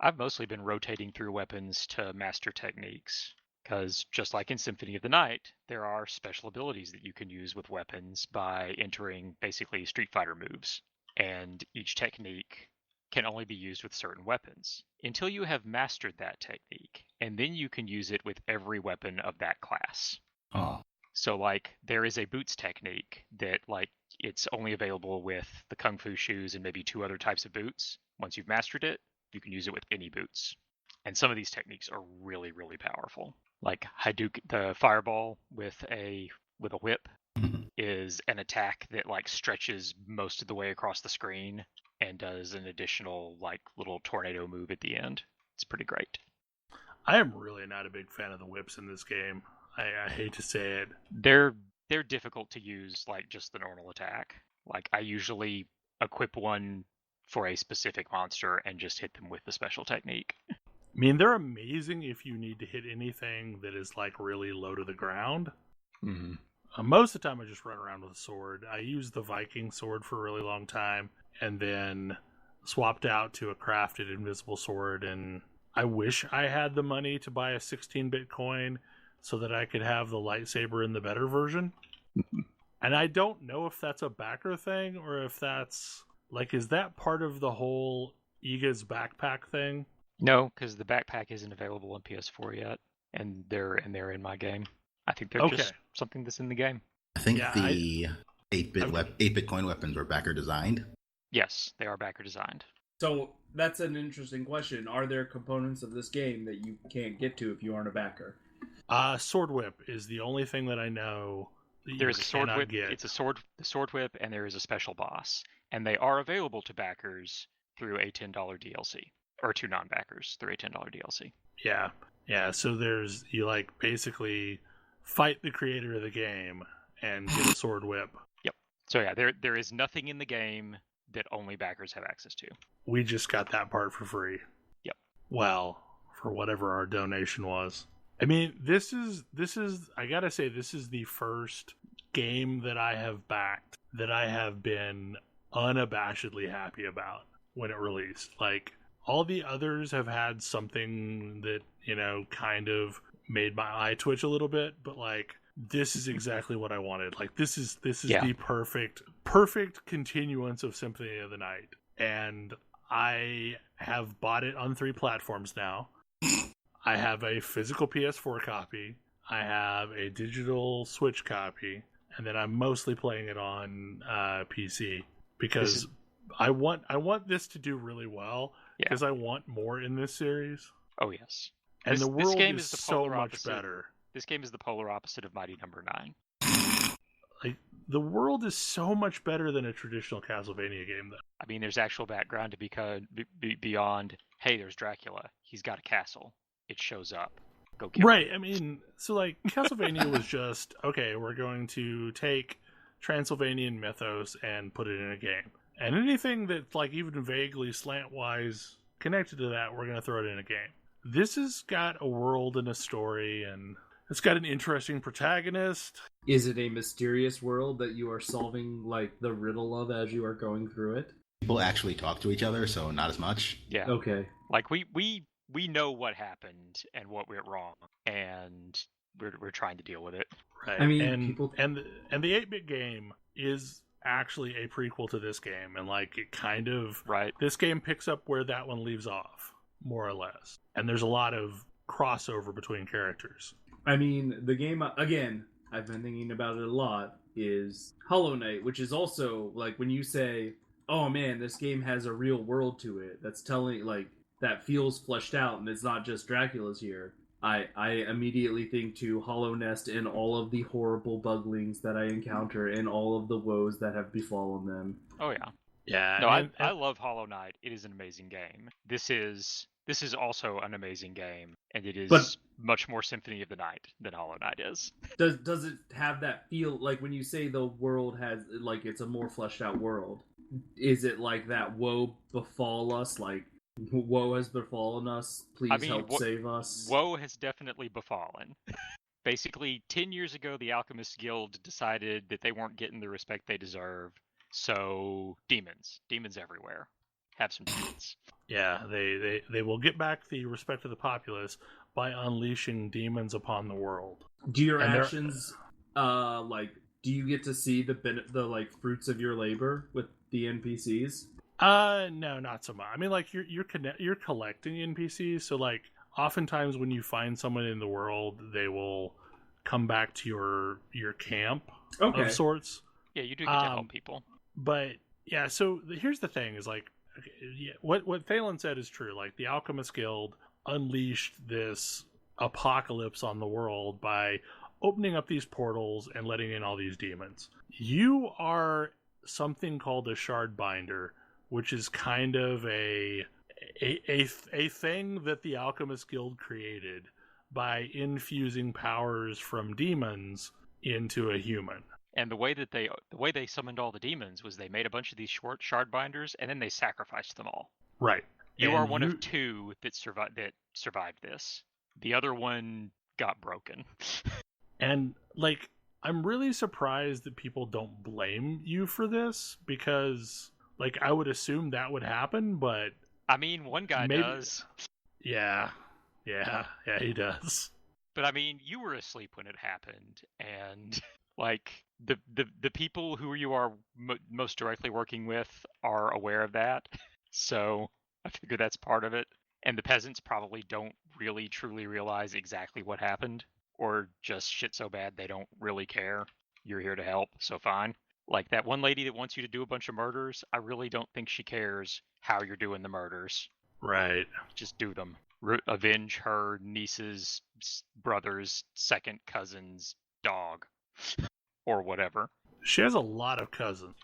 E: I've mostly been rotating through weapons to master techniques, because just like in Symphony of the Night, there are special abilities that you can use with weapons by entering basically Street Fighter moves, and each technique can only be used with certain weapons until you have mastered that technique, and then you can use it with every weapon of that class.
C: Oh.
E: So like there is a boots technique that like it's only available with the Kung Fu shoes and maybe 2 other types of boots. Once you've mastered it, you can use it with any boots. And some of these techniques are really, really powerful. Like Hadouken, the fireball with a whip is an attack that like stretches most of the way across the screen and does an additional like little tornado move at the end. It's pretty great.
A: I am really not a big fan of the whips in this game. I hate to say it.
E: They're difficult to use like just the normal attack. Like I usually equip one for a specific monster and just hit them with the special technique.
A: I mean, they're amazing if you need to hit anything that is like really low to the ground.
E: Mm-hmm.
A: Most of the time I just run around with a sword. I used the Viking sword for a really long time and then swapped out to a crafted invisible sword, and I wish I had the money to buy a 16-bit coin so that I could have the lightsaber in the better version. And I don't know if that's a backer thing or if that's like, is that part of the whole Iga's backpack thing?
E: No, because the backpack isn't available on PS4 yet, and they're in my game. I think they're just something that's in the game.
C: I think the 8-bit coin weapons were backer designed.
E: Yes, they are backer designed.
D: So that's an interesting question. Are there components of this game that you can't get to if you aren't a backer?
A: Sword whip is the only thing that I know that
E: There's
A: you
E: a sword whip.
A: get.
E: It's the sword whip, and there is a special boss, and they are available to backers through a $10 DLC, or to non-backers through a $10 DLC.
A: Yeah. So you like basically fight the creator of the game and get a sword whip.
E: Yep. So yeah, there is nothing in the game that only backers have access to.
A: We just got that part for free.
E: Yep.
A: Well, for whatever our donation was. I mean, this is I gotta say, this is the first game that I have backed that I have been unabashedly happy about when it released. Like, all the others have had something that, kind of made my eye twitch a little bit, but like, this is exactly what I wanted. Like, this is the perfect continuance of Symphony of the Night. And I have bought it on 3 platforms now. I have a physical PS4 copy. I have a digital Switch copy, and then I'm mostly playing it on PC because I want this to do really well, because I want more in this series.
E: Oh yes,
A: and the world
E: game
A: is
E: the
A: so much
E: opposite.
A: better.
E: This game is the polar opposite of Mighty Number 9.
A: Like, the world is so much better than a traditional Castlevania game, though.
E: I mean, there's actual background to beyond. Hey, there's Dracula. He's got a castle. It shows up. Go kill him.
A: I mean, so like, Castlevania was just, okay, we're going to take Transylvanian mythos and put it in a game. And anything that's like even vaguely slantwise connected to that, we're going to throw it in a game. This has got a world and a story, and it's got an interesting protagonist.
D: Is it a mysterious world that you are solving, like, the riddle of as you are going through it?
C: People actually talk to each other, so not as much.
E: Yeah.
D: Okay.
E: Like, we know what happened and what went wrong, and we're trying to deal with it.
A: Right.
D: I mean,
A: and the 8-bit game is actually a prequel to this game, and like, it kind of this game picks up where that one leaves off, more or less. And there's a lot of crossover between characters.
D: I mean, the game, again, I've been thinking about it a lot, is Hollow Knight, which is also, like, when you say, oh man, this game has a real world to it, that's telling, like, that feels fleshed out, and it's not just Dracula's here. I immediately think to Hollow Nest and all of the horrible buglings that I encounter and all of the woes that have befallen them.
E: Oh yeah.
A: Yeah.
E: No, I love Hollow Knight. It is an amazing game. This is also an amazing game, and it is much more Symphony of the Night than Hollow Knight is.
D: Does it have that feel, like when you say the world has, like, it's a more fleshed out world? Is it like that woe befall us, like, woe has befallen us, please help save us?
E: Woe has definitely befallen. Basically, 10 years ago, the Alchemist Guild decided that they weren't getting the respect they deserved, so demons everywhere. Have some demons.
A: Yeah, they will get back the respect of the populace by unleashing demons upon the world.
D: Do your actions, do you get to see the like fruits of your labor with the NPCs?
A: No, not so much. I mean, like, you're collecting NPCs, so like, oftentimes when you find someone in the world, they will come back to your camp of sorts.
E: Yeah, you do get to help people.
A: But yeah, so here's the thing: is like, okay, yeah, what Thalen said is true. Like, the Alchemist Guild unleashed this apocalypse on the world by opening up these portals and letting in all these demons. You are something called a shard binder, which is kind of a thing that the Alchemist Guild created by infusing powers from demons into a human.
E: And the way they summoned all the demons was they made a bunch of these short shard binders and then they sacrificed them all.
A: Right.
E: You are one of two that survived this. The other one got broken.
A: And like, I'm really surprised that people don't blame you for this, because like I would assume that would happen, but
E: I mean, one guy does.
A: Yeah, he does.
E: But I mean, you were asleep when it happened, and like the people who you are most directly working with are aware of that. So I figure that's part of it. And the peasants probably don't really truly realize exactly what happened, or just shit so bad they don't really care. You're here to help, so fine. Like that one lady that wants you to do a bunch of murders, I really don't think she cares how you're doing the murders.
A: Right.
E: Just do them. Avenge her niece's brother's second cousin's dog. Or whatever.
A: She has a lot of cousins.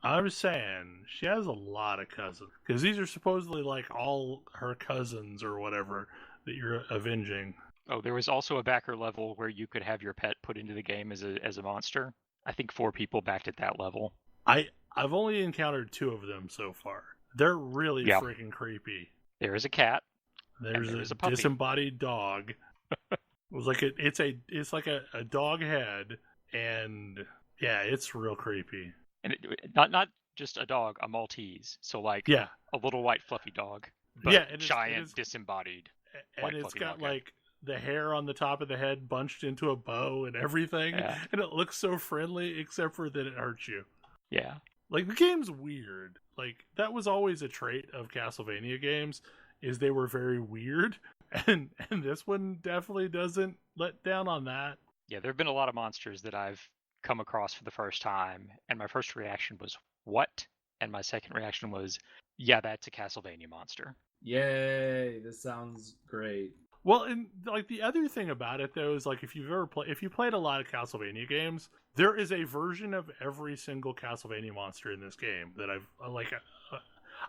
A: I was saying, she has a lot of cousins. Because these are supposedly like all her cousins or whatever that you're avenging.
E: Oh, there was also a backer level where you could have your pet put into the game as a monster. I think 4 people backed at that level.
A: I've only encountered 2 of them so far. They're really freaking creepy.
E: There is a cat.
A: There's a disembodied dog. It's like a dog head, and yeah, it's real creepy.
E: And not just a dog, a Maltese. So like a little white fluffy dog, but and giant disembodied.
A: And it's got like the hair on the top of the head bunched into a bow and everything, and it looks so friendly, except for that it hurts you.
E: Yeah.
A: Like, the game's weird. Like, that was always a trait of Castlevania games, is they were very weird, and this one definitely doesn't let down on that.
E: Yeah, there have been a lot of monsters that I've come across for the first time, and my first reaction was, what? And my second reaction was, yeah, that's a Castlevania monster.
D: Yay, this sounds great.
A: Well, and like the other thing about it though is like if you played a lot of Castlevania games, there is a version of every single Castlevania monster in this game that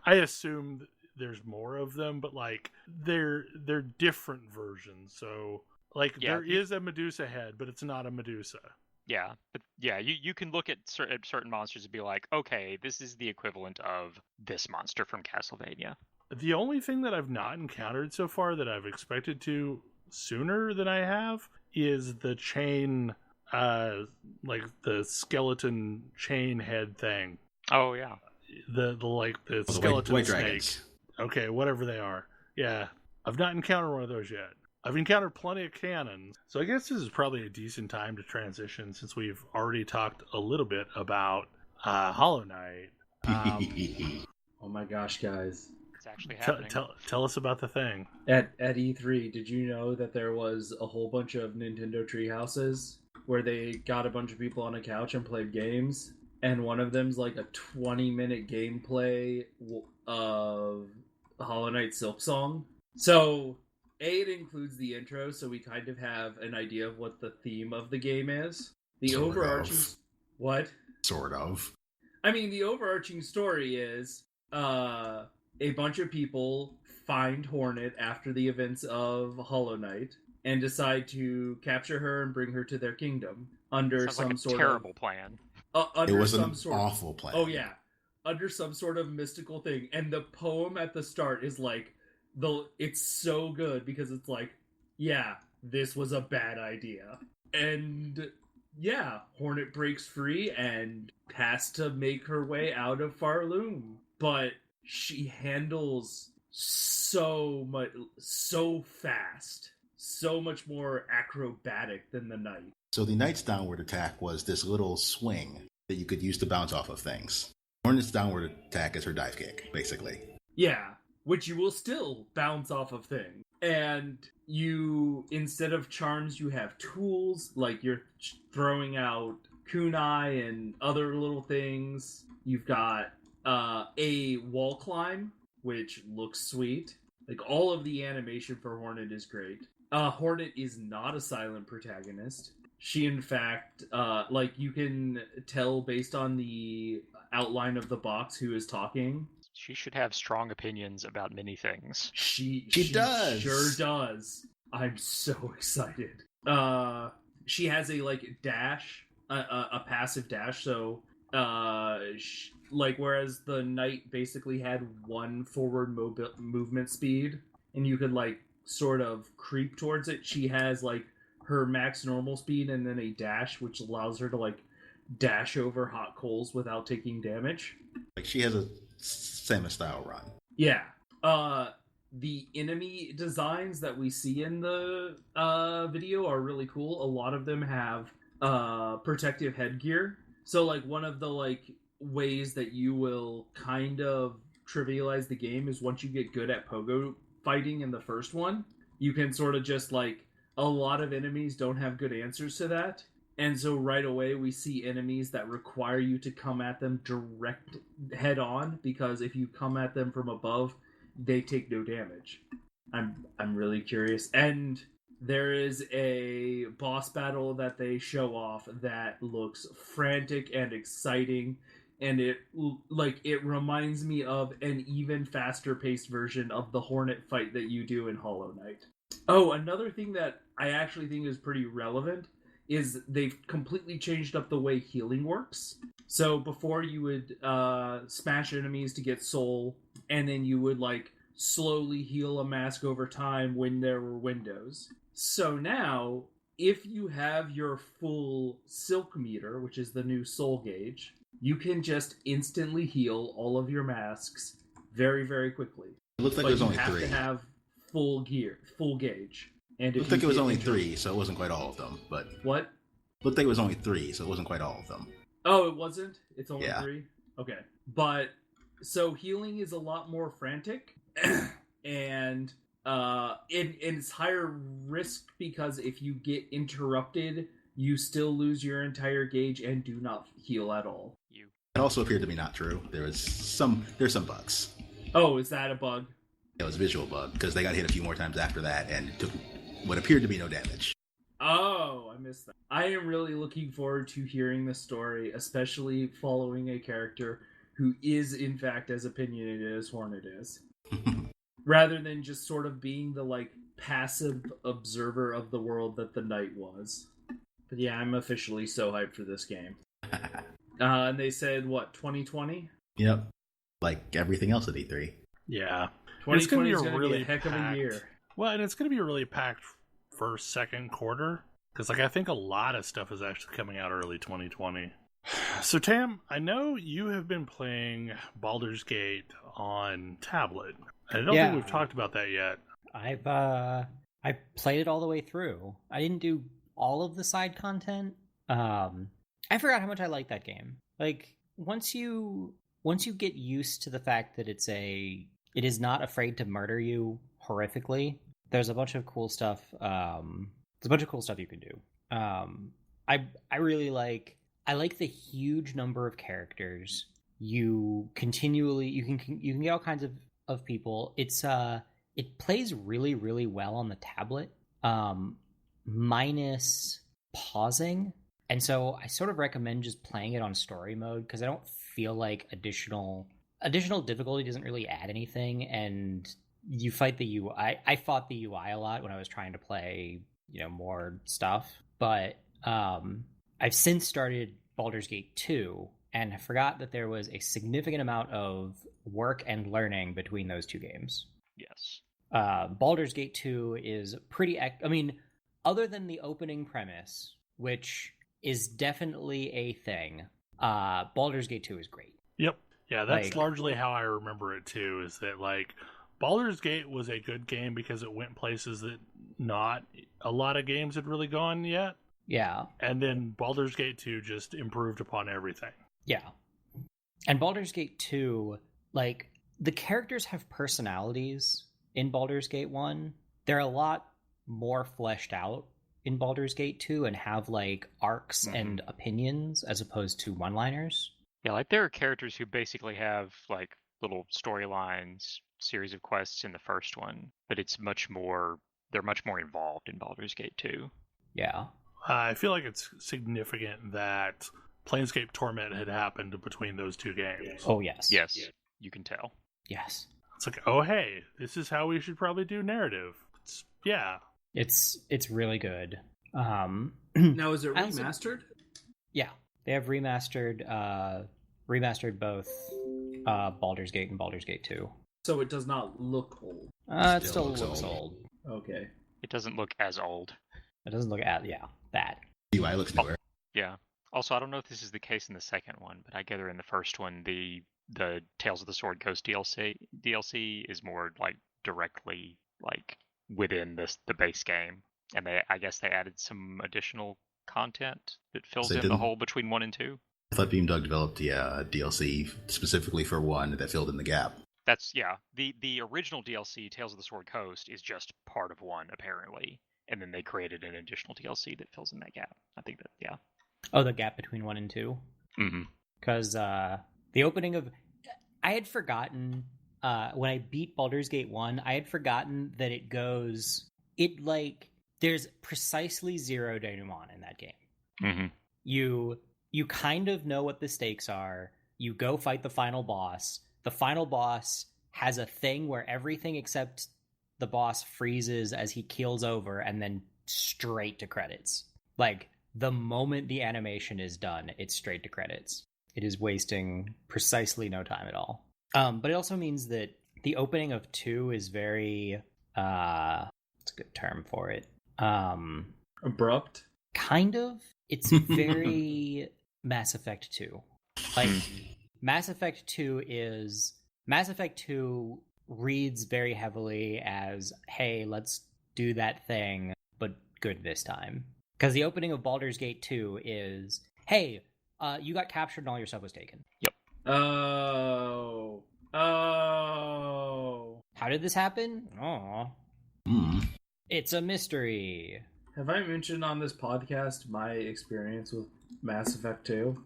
A: I assume there's more of them, but like they're different versions. So like there is a Medusa head, but it's not a Medusa.
E: Yeah, but yeah, you can look at certain monsters and be like, okay, this is the equivalent of this monster from Castlevania.
A: The only thing that I've not encountered so far that I've expected to sooner than I have is the chain, like the skeleton chain head thing.
E: Oh yeah,
A: the skeleton
C: white
A: snakes.
C: Dragons.
A: Okay, whatever they are. Yeah, I've not encountered one of those yet. I've encountered plenty of cannons, so I guess this is probably a decent time to transition since we've already talked a little bit about Hollow Knight.
D: Oh my gosh, guys.
E: Actually happening.
A: Tell us about the thing.
D: At E3, did you know that there was a whole bunch of Nintendo Treehouses where they got a bunch of people on a couch and played games? And one of them's like a 20-minute gameplay of Hollow Knight Silksong. So, it includes the intro, so we kind of have an idea of what the theme of the game is. The overarching... What?
C: Sort of.
D: I mean, the overarching story is... a bunch of people find Hornet after the events of Hollow Knight and decide to capture her and bring her to their kingdom under
E: Sounds like a terrible plan.
C: It was an awful plan.
D: Oh yeah, under some sort of mystical thing. And the poem at the start is like it's so good because it's like, yeah, this was a bad idea. And yeah, Hornet breaks free and has to make her way out of Farloom, but she handles so fast, so much more acrobatic than the knight.
C: So the knight's downward attack was this little swing that you could use to bounce off of things. Hornet's downward attack is her dive kick, basically.
D: Yeah, which you will still bounce off of things. And you, instead of charms, you have tools, like you're throwing out kunai and other little things. You've got a wall climb, which looks sweet. Like, all of the animation for Hornet is great. Hornet is not a silent protagonist. She, in fact, like, you can tell based on the outline of the box who is talking.
E: She should have strong opinions about many things.
D: She
C: does.
D: Sure does. I'm so excited. She has a dash, a passive dash. So, whereas the knight basically had one forward movement speed, and you could sort of creep towards it. She has her max normal speed and then a dash, which allows her to dash over hot coals without taking damage.
C: She has a Samus style run.
D: Yeah. The enemy designs that we see in the video are really cool. A lot of them have protective headgear. So one of the ways that you will kind of trivialize the game is once you get good at pogo fighting in the first one, you can sort of just a lot of enemies don't have good answers to that. And so right away we see enemies that require you to come at them direct head on, because if you come at them from above, they take no damage. I'm really curious. And there is a boss battle that they show off that looks frantic and exciting, and it reminds me of an even faster paced version of the Hornet fight that you do in Hollow Knight. Oh, another thing that I actually think is pretty relevant is they've completely changed up the way healing works. So before you would smash enemies to get soul, and then you would slowly heal a mask over time when there were windows. So now, if you have your full silk meter, which is the new soul gauge, you can just instantly heal all of your masks very, very quickly.
C: It looks like it was only 3.
D: You have to have full gauge. And
C: it looked like it was only 3, so it wasn't quite all of them. But
D: what?
C: Looked like it was only 3, so it wasn't quite all of them.
D: Oh, it wasn't? It's only
C: Yeah.
D: 3? Okay. But, so healing is a lot more frantic, and it's higher risk, because if you get interrupted, you still lose your entire gauge and do not heal at all.
C: It also appeared to be not true. There's some bugs.
D: Oh, is that a bug?
C: It was a visual bug, because they got hit a few more times after that, and took what appeared to be no damage.
D: Oh, I missed that. I am really looking forward to hearing the story, especially following a character who is, in fact, as opinionated as Hornet is. Rather than just sort of being the, passive observer of the world that the Knight was. But yeah, I'm officially so hyped for this game. And they said, what, 2020?
C: Yep. Like everything else at E3.
A: Yeah.
D: 2020 is going to be a heck of a year.
A: Well, and it's going to be a really packed first, second quarter. Because, I think a lot of stuff is actually coming out early 2020. So, Tam, I know you have been playing Baldur's Gate on tablet. I don't think we've talked about that yet.
B: I played it all the way through. I didn't do all of the side content. I forgot how much I like that game. Once you get used to the fact that it is not afraid to murder you horrifically, there's a bunch of cool stuff. There's a bunch of cool stuff you can do. I really like the huge number of characters. You can get all kinds of people. It plays really, really well on the tablet, minus pausing. And so I sort of recommend just playing it on story mode, because I don't feel like additional difficulty doesn't really add anything. And you fight the UI. I fought the UI a lot when I was trying to play, more stuff. But I've since started Baldur's Gate 2, and I forgot that there was a significant amount of work and learning between those two games.
E: Yes.
B: Baldur's Gate 2 is pretty... other than the opening premise, which is definitely a thing, Baldur's Gate 2 is great.
A: Yep. Yeah, that's largely how I remember it, too, is that, Baldur's Gate was a good game because it went places that not a lot of games had really gone yet.
B: Yeah.
A: And then Baldur's Gate 2 just improved upon everything.
B: Yeah. And Baldur's Gate 2, the characters have personalities in Baldur's Gate 1. They're a lot more fleshed out in Baldur's Gate 2 and have, arcs and opinions as opposed to one-liners.
E: Yeah, there are characters who basically have, little storylines, series of quests in the first one, but they're much more involved in Baldur's Gate 2.
B: Yeah.
A: I feel like it's significant that Planescape Torment had happened between those two games.
B: Oh yes.
E: Yes, you can tell.
B: Yes.
A: It's like, oh hey, this is how we should probably do narrative.
B: It's really good.
D: Now, is it remastered?
B: Yeah, they have remastered both Baldur's Gate and Baldur's Gate 2.
D: So it does not look old.
B: It still looks old.
D: Okay.
E: It doesn't look as old.
B: It doesn't look that.
C: UI looks newer.
E: Yeah. Also, I don't know if this is the case in the second one, but I gather in the first one, the Tales of the Sword Coast DLC is more like directly like within the base game, and I guess they added some additional content that fills in the hole between 1 and 2.
C: I thought Beamdog developed the DLC specifically for 1 that filled in the gap.
E: That's the original DLC, Tales of the Sword Coast, is just part of 1 apparently, and then they created an additional DLC that fills in that gap. I think that
B: Oh, the gap between 1 and 2.
E: Mm-hmm.
B: Because the opening of, I had forgotten when I beat Baldur's Gate 1, I had forgotten that there's precisely 0 denouement in that game.
E: Mm-hmm.
B: You kind of know what the stakes are. You go fight the final boss. The final boss has a thing where everything except the boss freezes as he keels over, and then straight to credits. Like, the moment the animation is done, it's straight to credits. It is wasting precisely no time at all. But it also means that the opening of 2 is very, what's a good term for it?
D: Abrupt?
B: Kind of. It's very Mass Effect 2. Like, Mass Effect 2 reads very heavily as, hey, let's do that thing, but good this time. Because the opening of Baldur's Gate 2 is, hey, you got captured and all your stuff was taken.
E: Yep.
D: Oh.
B: How did this happen? Oh. It's a mystery.
D: Have I mentioned on this podcast my experience with Mass Effect 2?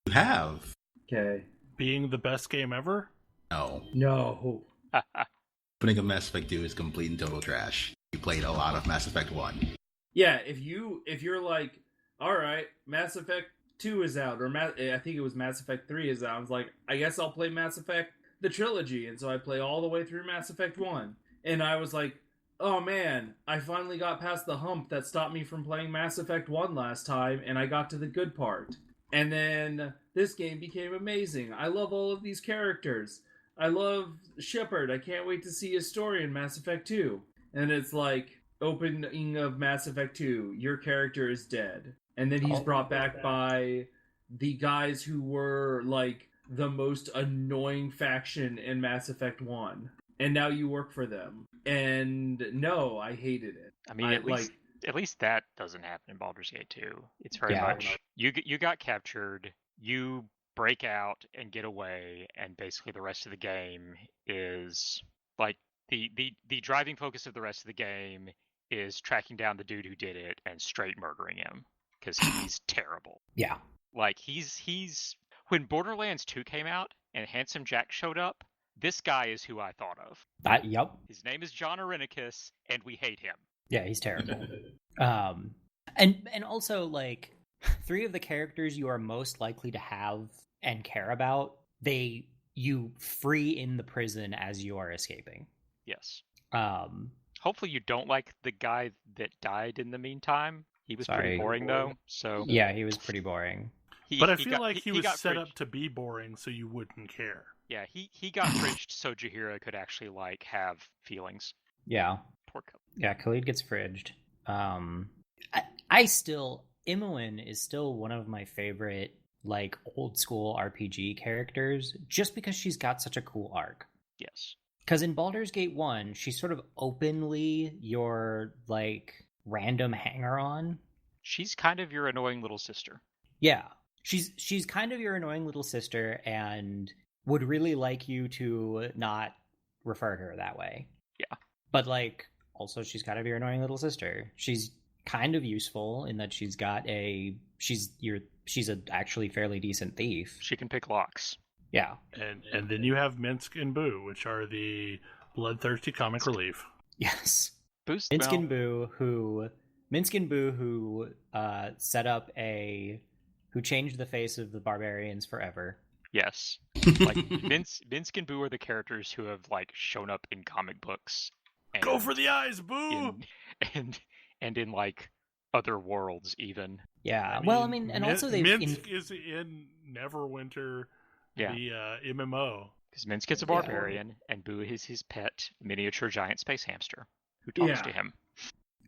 C: You have?
D: Okay.
A: Being the best game ever?
D: No.
C: Opening of Mass Effect 2 is complete and total trash. You played a lot of Mass Effect 1.
D: Yeah, if you're like, all right, Mass Effect 2 is out, or I think it was Mass Effect 3 is out. I was like, I guess I'll play Mass Effect the trilogy, and so I play all the way through Mass Effect 1, and I was like, oh man, I finally got past the hump that stopped me from playing Mass Effect 1 last time, and I got to the good part. And then this game became amazing. I love all of these characters. I love Shepard. I can't wait to see his story in Mass Effect 2. And it's like, opening of Mass Effect 2, your character is dead. And then he's brought back by the guys who were like the most annoying faction in Mass Effect 1. And now you work for them. And no, I hated it.
E: I mean, at least that doesn't happen in Baldur's Gate 2. It's very much you got captured, you break out and get away, and basically the rest of the game is like the driving focus of the rest of the game is tracking down the dude who did it and straight murdering him because he's terrible.
B: Yeah.
E: Like he's when Borderlands 2 came out and Handsome Jack showed up, this guy is who I thought of.
B: Yep.
E: His name is John Arenicus, and we hate him.
B: Yeah, he's terrible. And also, like, 3 of the characters you are most likely to have and care about, you free in the prison as you are escaping.
E: Yes. Hopefully you don't like the guy that died in the meantime. He was pretty boring, though. So
B: yeah, he was pretty boring.
A: But I feel like he was set up to be boring, so you wouldn't care.
E: Yeah, he got fridged so Jaheira could actually like have feelings.
B: Yeah.
E: Poor Khalid.
B: Yeah, Khalid gets fridged. Imoen is still one of my favorite like old school RPG characters, just because she's got such a cool arc.
E: Yes.
B: Because in Baldur's Gate 1, she's sort of openly your like random hanger-on.
E: She's kind of your annoying little sister.
B: Yeah. She's kind of your annoying little sister and would really like you to not refer to her that way.
E: Yeah.
B: But like also she's kind of your annoying little sister. She's kind of useful in that she's a actually fairly decent thief.
E: She can pick locks.
B: Yeah.
A: And then you have Minsk and Boo, which are the bloodthirsty comic relief.
B: Yes.
E: Minsk
B: and Boo who set up a who changed the face of the barbarians forever.
E: Yes. Like Minsk and Boo are the characters who have like shown up in comic books. And
A: Go for the eyes, Boo!
E: And in like other worlds even.
B: Yeah. And also
A: Minsk is in Neverwinter, the MMO.
E: Because Minsk is a barbarian, and Boo is his pet miniature giant space hamster who talks to him.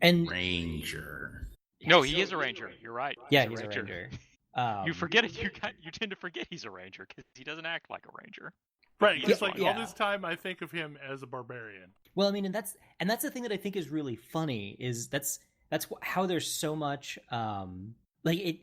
C: And Ranger.
E: No, he is a ranger. You're right.
B: He's a ranger.
E: You forget it. You tend to forget he's a ranger because he doesn't act like a ranger.
A: Right. It's all this time I think of him as a barbarian.
B: Well, I mean, and that's the thing that I think is really funny is that's how there's so much the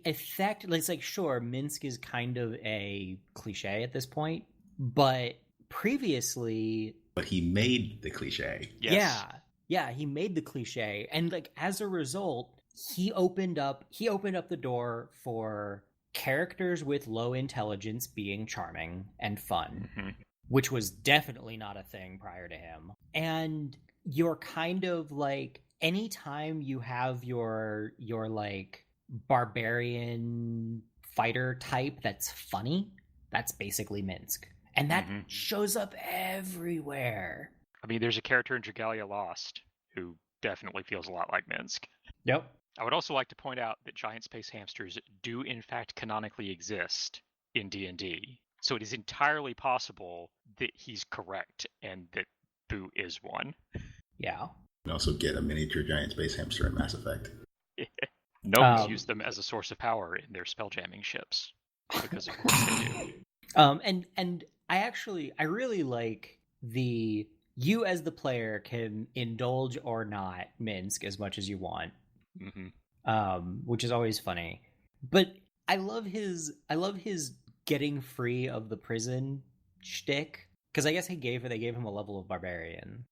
B: effect. It's like, sure, Minsk is kind of a cliche at this point, but previously,
C: but he made the cliche.
E: Yes.
B: Yeah, he made the cliche, and like as a result, he opened up the door for characters with low intelligence being charming and fun, which was definitely not a thing prior to him. And you're kind of like, anytime you have your like barbarian fighter type that's funny, that's basically Minsk. And that shows up everywhere.
E: I mean, there's a character in Dragalia Lost who definitely feels a lot like Minsk.
B: Yep.
E: I would also like to point out that giant space hamsters do in fact canonically exist in D&D. So it is entirely possible that he's correct and that Boo is one.
B: Yeah.
C: You can also get a miniature giant space hamster in Mass Effect.
E: Gnomes use them as a source of power in their spelljamming ships. Because of course they do.
B: And I really like you as the player can indulge or not Minsk as much as you want. Which is always funny. But I love his getting free of the prison shtick, because I guess they gave him a level of barbarian.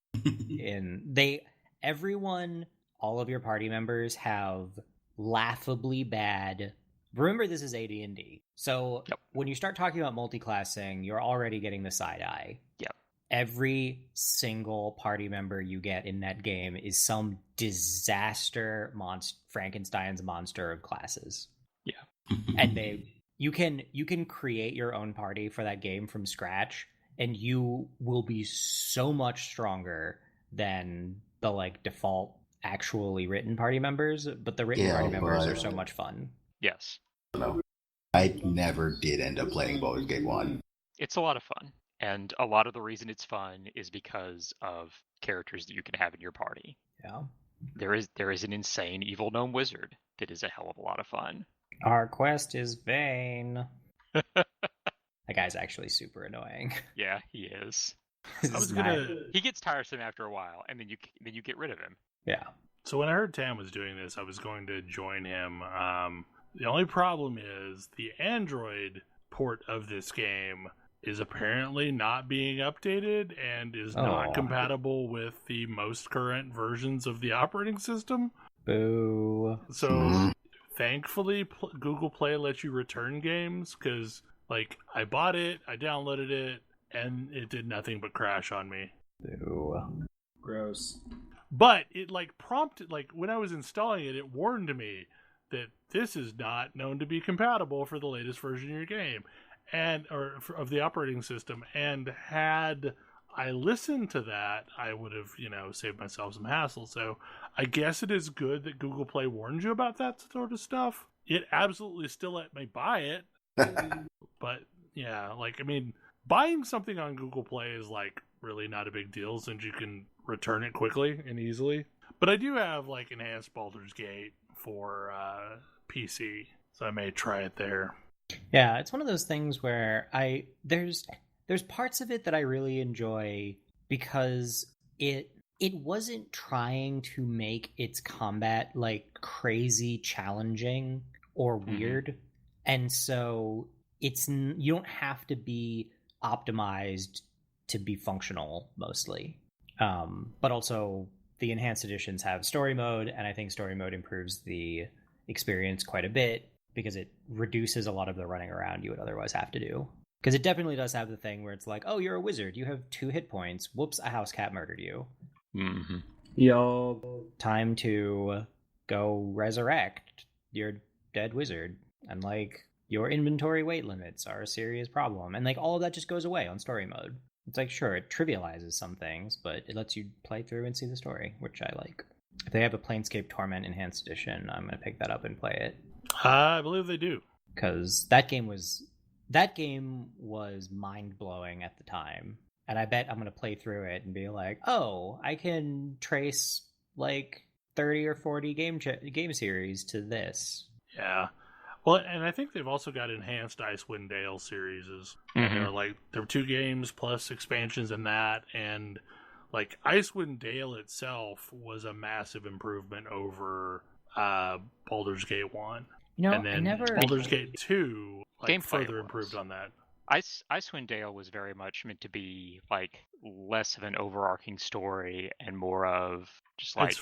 B: All of your party members have laughably bad. Remember, this is AD&D, so when you start talking about multi-classing, you're already getting the side eye.
E: Yep.
B: Every single party member you get in that game is some disaster Frankenstein's monster of classes.
E: Yeah.
B: And you can create your own party for that game from scratch, and you will be so much stronger than the like default actually written party members, but the written party members are so much fun.
E: Yes.
C: No. I never did end up playing Baldur's Gate 1.
E: It's a lot of fun. And a lot of the reason it's fun is because of characters that you can have in your party.
B: Yeah.
E: There is an insane evil gnome wizard that is a hell of a lot of fun.
B: Our quest is vain. That guy's actually super annoying.
E: Yeah, he is. He gets tiresome after a while, and then you get rid of him.
B: Yeah.
A: So when I heard Tam was doing this, I was going to join him. The only problem is the Android port of this game is apparently not being updated and is not compatible with the most current versions of the operating system.
B: Boo.
A: So thankfully, Google Play lets you return games, because like I bought it, I downloaded it, and it did nothing but crash on me.
B: Boo.
D: Gross.
A: But it like prompted, like when I was installing it, it warned me that this is not known to be compatible for the latest version of your game, of the operating system. And had I listened to that, I would have, saved myself some hassle. So I guess it is good that Google Play warns you about that sort of stuff. It absolutely still let me buy it. But yeah, buying something on Google Play is like really not a big deal, since you can return it quickly and easily. But I do have like enhanced Baldur's Gate for PC, so I may try it there.
B: Yeah, it's one of those things where there's parts of it that I really enjoy, because it wasn't trying to make its combat like crazy challenging or weird, and so you don't have to be optimized to be functional mostly. But also the enhanced editions have story mode, and I think story mode improves the experience quite a bit, because it reduces a lot of the running around you would otherwise have to do. Because it definitely does have the thing where it's like, oh, you're a wizard, you have 2 hit points, whoops, a house cat murdered you.
D: Yo.
B: Time to go resurrect your dead wizard. And like your inventory weight limits are a serious problem. And like all of that just goes away on story mode. It's like, sure, it trivializes some things, but it lets you play through and see the story, which I like. If they have a Planescape Torment Enhanced Edition, I'm going to pick that up and play it.
A: I believe they do.
B: Because that game was mind-blowing at the time. And I bet I'm going to play through it and be like, oh, I can trace like 30 or 40 game series to this.
A: Yeah. Well, and I think they've also got enhanced Icewind Dale series.
E: Mm-hmm.
A: There were 2 games plus expansions in that, and like Icewind Dale itself was a massive improvement over Baldur's Gate 1. And then Baldur's Gate 2 further improved on that.
E: Icewind Dale was very much meant to be like less of an overarching story and more of just like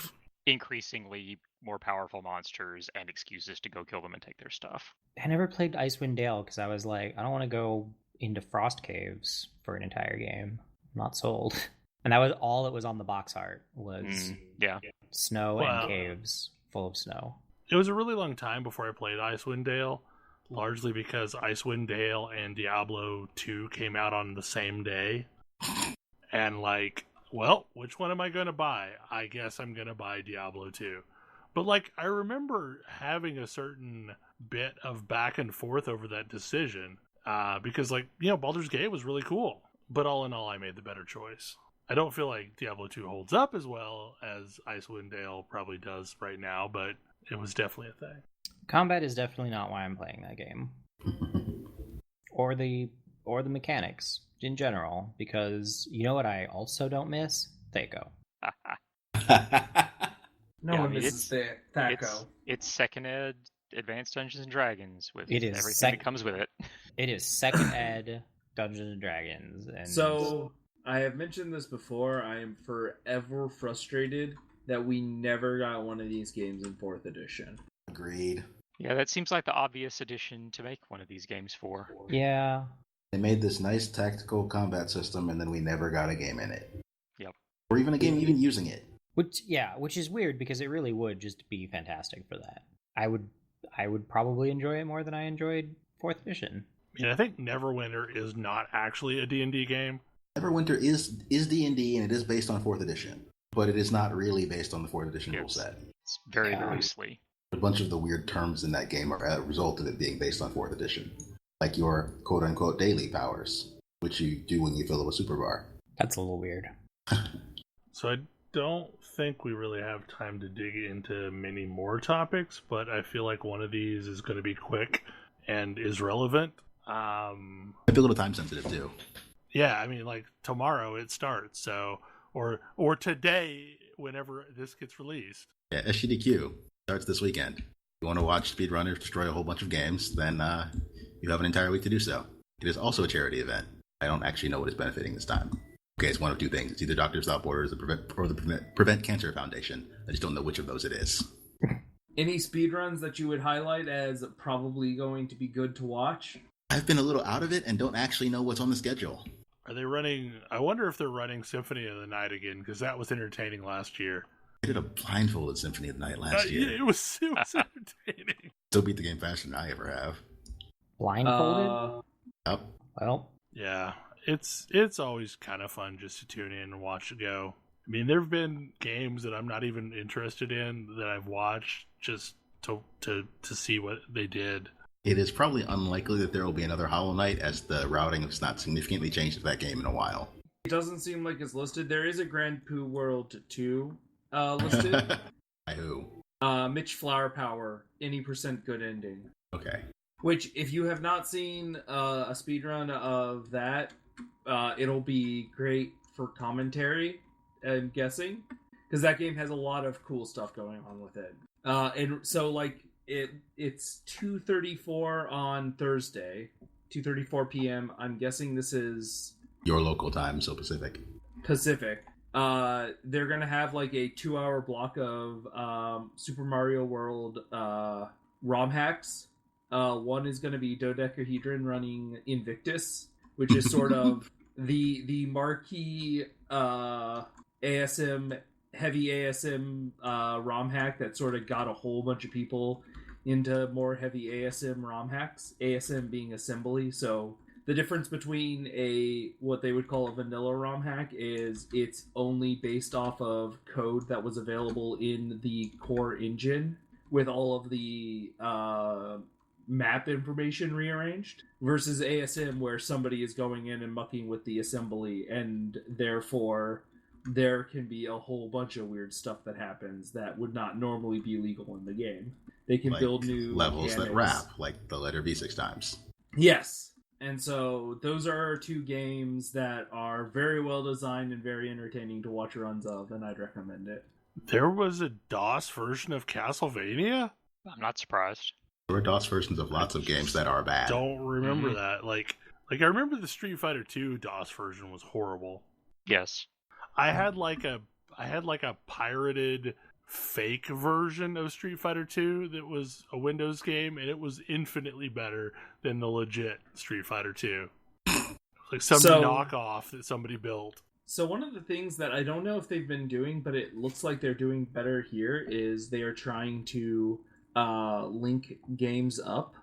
E: increasingly more powerful monsters and excuses to go kill them and take their stuff.
B: I never played Icewind Dale because I was like, I don't want to go into Frost Caves for an entire game. I'm not sold. And that was all that was on the box art was snow and caves full of snow.
A: It was a really long time before I played Icewind Dale, largely because Icewind Dale and Diablo 2 came out on the same day. And like, well, which one am I going to buy? I guess I'm going to buy Diablo 2. But like, I remember having a certain bit of back and forth over that decision because like, Baldur's Gate was really cool. But all in all, I made the better choice. I don't feel like Diablo 2 holds up as well as Icewind Dale probably does right now, but it was definitely a thing.
B: Combat is definitely not why I'm playing that game. or the mechanics in general, because you know what I also don't miss? Thaco.
D: No one misses Thaco.
E: It's second ed Advanced Dungeons and Dragons with
B: everything
E: that comes with it.
B: It is second ed Dungeons and Dragons. And
D: so I have mentioned this before. I am forever frustrated that we never got one of these games in 4th edition.
C: Agreed.
E: Yeah, that seems like the obvious addition to make one of these games for.
B: Yeah.
C: They made this nice tactical combat system, and then we never got a game in it.
E: Yep.
C: Or even a game even using it.
B: Which is weird because it really would just be fantastic for that. I would probably enjoy it more than I enjoyed 4th edition.
A: I think Neverwinter is not actually a D&D game.
C: Neverwinter is D&D, and it is based on 4th edition. But it is not really based on the 4th edition rule set.
E: It's very loosely.
C: A bunch of the weird terms in that game are a result of it being based on 4th edition. Like your quote-unquote daily powers, which you do when you fill up a super bar.
B: That's a little weird.
A: So I don't think we really have time to dig into many more topics, but I feel like one of these is going to be quick and is relevant.
C: I feel a little time sensitive too.
A: Yeah, like tomorrow it starts, so or today whenever this gets released.
C: Yeah, SGDQ starts this weekend. If you want to watch speedrunners destroy a whole bunch of games, then you have an entire week to do so. It is also a charity event. I don't actually know what it's benefiting this time. Okay, it's one of 2 things. It's either Doctors Without Borders or the Prevent Cancer Foundation. I just don't know which of those it is.
D: Any speedruns that you would highlight as probably going to be good to watch?
C: I've been a little out of it and don't actually know what's on the schedule.
A: Are they running... I wonder if they're running Symphony of the Night again, because that was entertaining last year.
C: I did a blindfolded Symphony of the Night last year.
A: It was entertaining.
C: Still beat the game faster than I ever have.
B: Blindfolded?
C: Yep.
B: Well...
A: Yeah, it's always kind of fun just to tune in and watch it go. There have been games that I'm not even interested in that I've watched just to see what they did.
C: It is probably unlikely that there will be another Hollow Knight, as the routing has not significantly changed to that game in a while.
D: It doesn't seem like it's listed. There is a Grand Poo World 2 listed.
C: By who?
D: Mitch Flower Power, any % good ending.
C: Okay.
D: Which, if you have not seen a speedrun of that, it'll be great for commentary, I'm guessing. Because that game has a lot of cool stuff going on with it. And so, like, it's 2:34 on Thursday, 2:34 p.m. I'm guessing this is...
C: Your local time, so Pacific.
D: Pacific. They're going to have, like, a 2-hour block of Super Mario World ROM hacks. One is going to be Dodecahedron running Invictus, which is sort of the marquee ASM, heavy ASM ROM hack that sort of got a whole bunch of people into more heavy ASM ROM hacks. ASM being assembly, so the difference between what they would call a vanilla ROM hack is it's only based off of code that was available in the core engine with all of the map information rearranged, versus ASM where somebody is going in and mucking with the assembly, and therefore there can be a whole bunch of weird stuff that happens that would not normally be legal in the game. They can build new
C: levels
D: mechanics
C: that wrap, like the letter V 6 times.
D: Yes. And so those are two games that are very well designed and very entertaining to watch runs of, and I'd recommend it.
A: There was a DOS version of Castlevania?
E: I'm not surprised.
C: There were DOS versions of lots of games that are bad.
A: Don't remember that. Like I remember the Street Fighter 2 DOS version was horrible.
E: Yes.
A: I had like a pirated fake version of Street Fighter 2 that was a Windows game, and it was infinitely better than the legit Street Fighter 2. Like some knockoff that somebody built.
D: So one of the things that I don't know if they've been doing, but it looks like they're doing better here, is they are trying to link games up.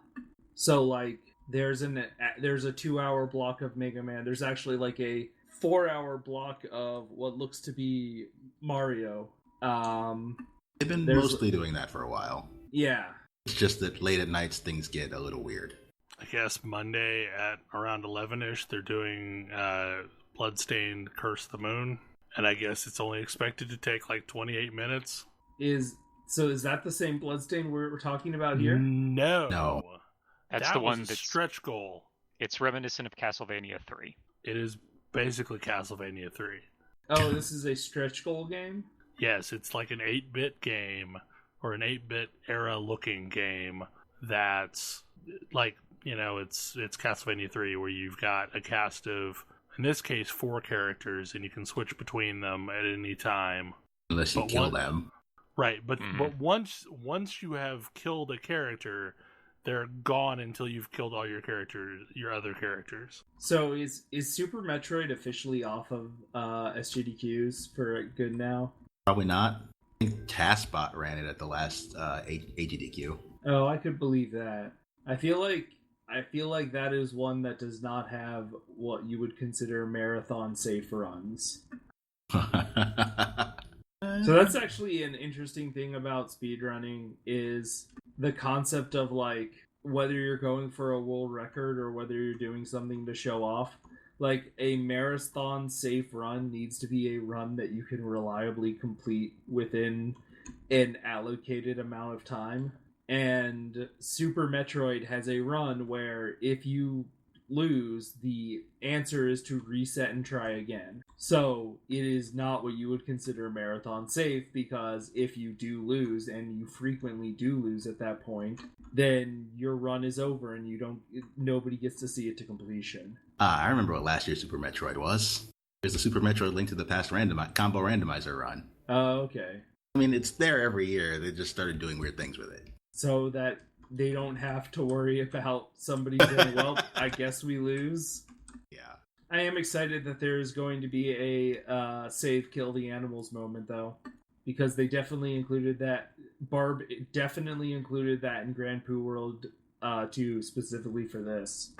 D: So like there's a 2-hour block of Mega Man. There's actually like a 4-hour block of what looks to be Mario.
C: They've been mostly doing that for a while.
D: Yeah.
C: It's just that late at nights things get a little weird.
A: I guess Monday at around 11ish they're doing Bloodstained Curse the Moon, and I guess it's only expected to take like 28 minutes.
D: Is that the same Bloodstained we're talking about here?
A: No.
E: That's
A: that
E: the one
A: was a
E: that's
A: stretch goal.
E: It's reminiscent of Castlevania 3.
A: It is basically Castlevania 3.
D: Oh, this is a stretch goal game?
A: Yes, it's like an 8-bit game, or an 8-bit era looking game that's like, it's Castlevania 3 where you've got a cast of, in this case, 4 characters, and you can switch between them at any time.
C: Unless you kill them.
A: Right, but once you have killed a character, they're gone until you've killed all your other characters. So
D: is Super Metroid officially off of SGDQs for good now?
C: Probably not. I think TaskBot ran it at the last AGDQ.
D: Oh, I could believe that. I feel like that is one that does not have what you would consider marathon safe runs. So that's actually an interesting thing about speedrunning, is the concept of like whether you're going for a world record or whether you're doing something to show off. Like a marathon safe run needs to be a run that you can reliably complete within an allocated amount of time. And Super Metroid has a run where if you lose, the answer is to reset and try again. So it is not what you would consider marathon safe, because if you do lose, and you frequently do lose at that point, then your run is over and nobody gets to see it to completion.
C: I remember what last year's Super Metroid was. There's the Super Metroid Link to the Past combo randomizer run.
D: Oh, okay.
C: I mean, it's there every year. They just started doing weird things with it.
D: So that they don't have to worry about somebody saying, well, I guess we lose.
C: Yeah.
D: I am excited that there is going to be a save kill the animals moment, though, because they definitely included that. Barb definitely included that in Grand Poo World 2 specifically for this.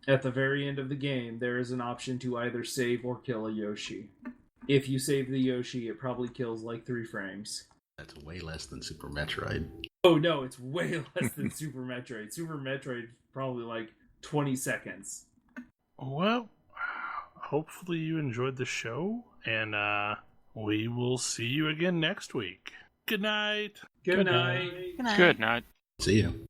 D: At the very end of the game, there is an option to either save or kill a Yoshi. If you save the Yoshi, it probably kills like 3 frames.
C: That's way less than Super Metroid.
D: Oh no, it's way less than Super Metroid. Super Metroid probably like 20 seconds.
A: Well, hopefully you enjoyed the show, and we will see you again next week. Good night.
D: Good night.
E: Good night.
C: See you.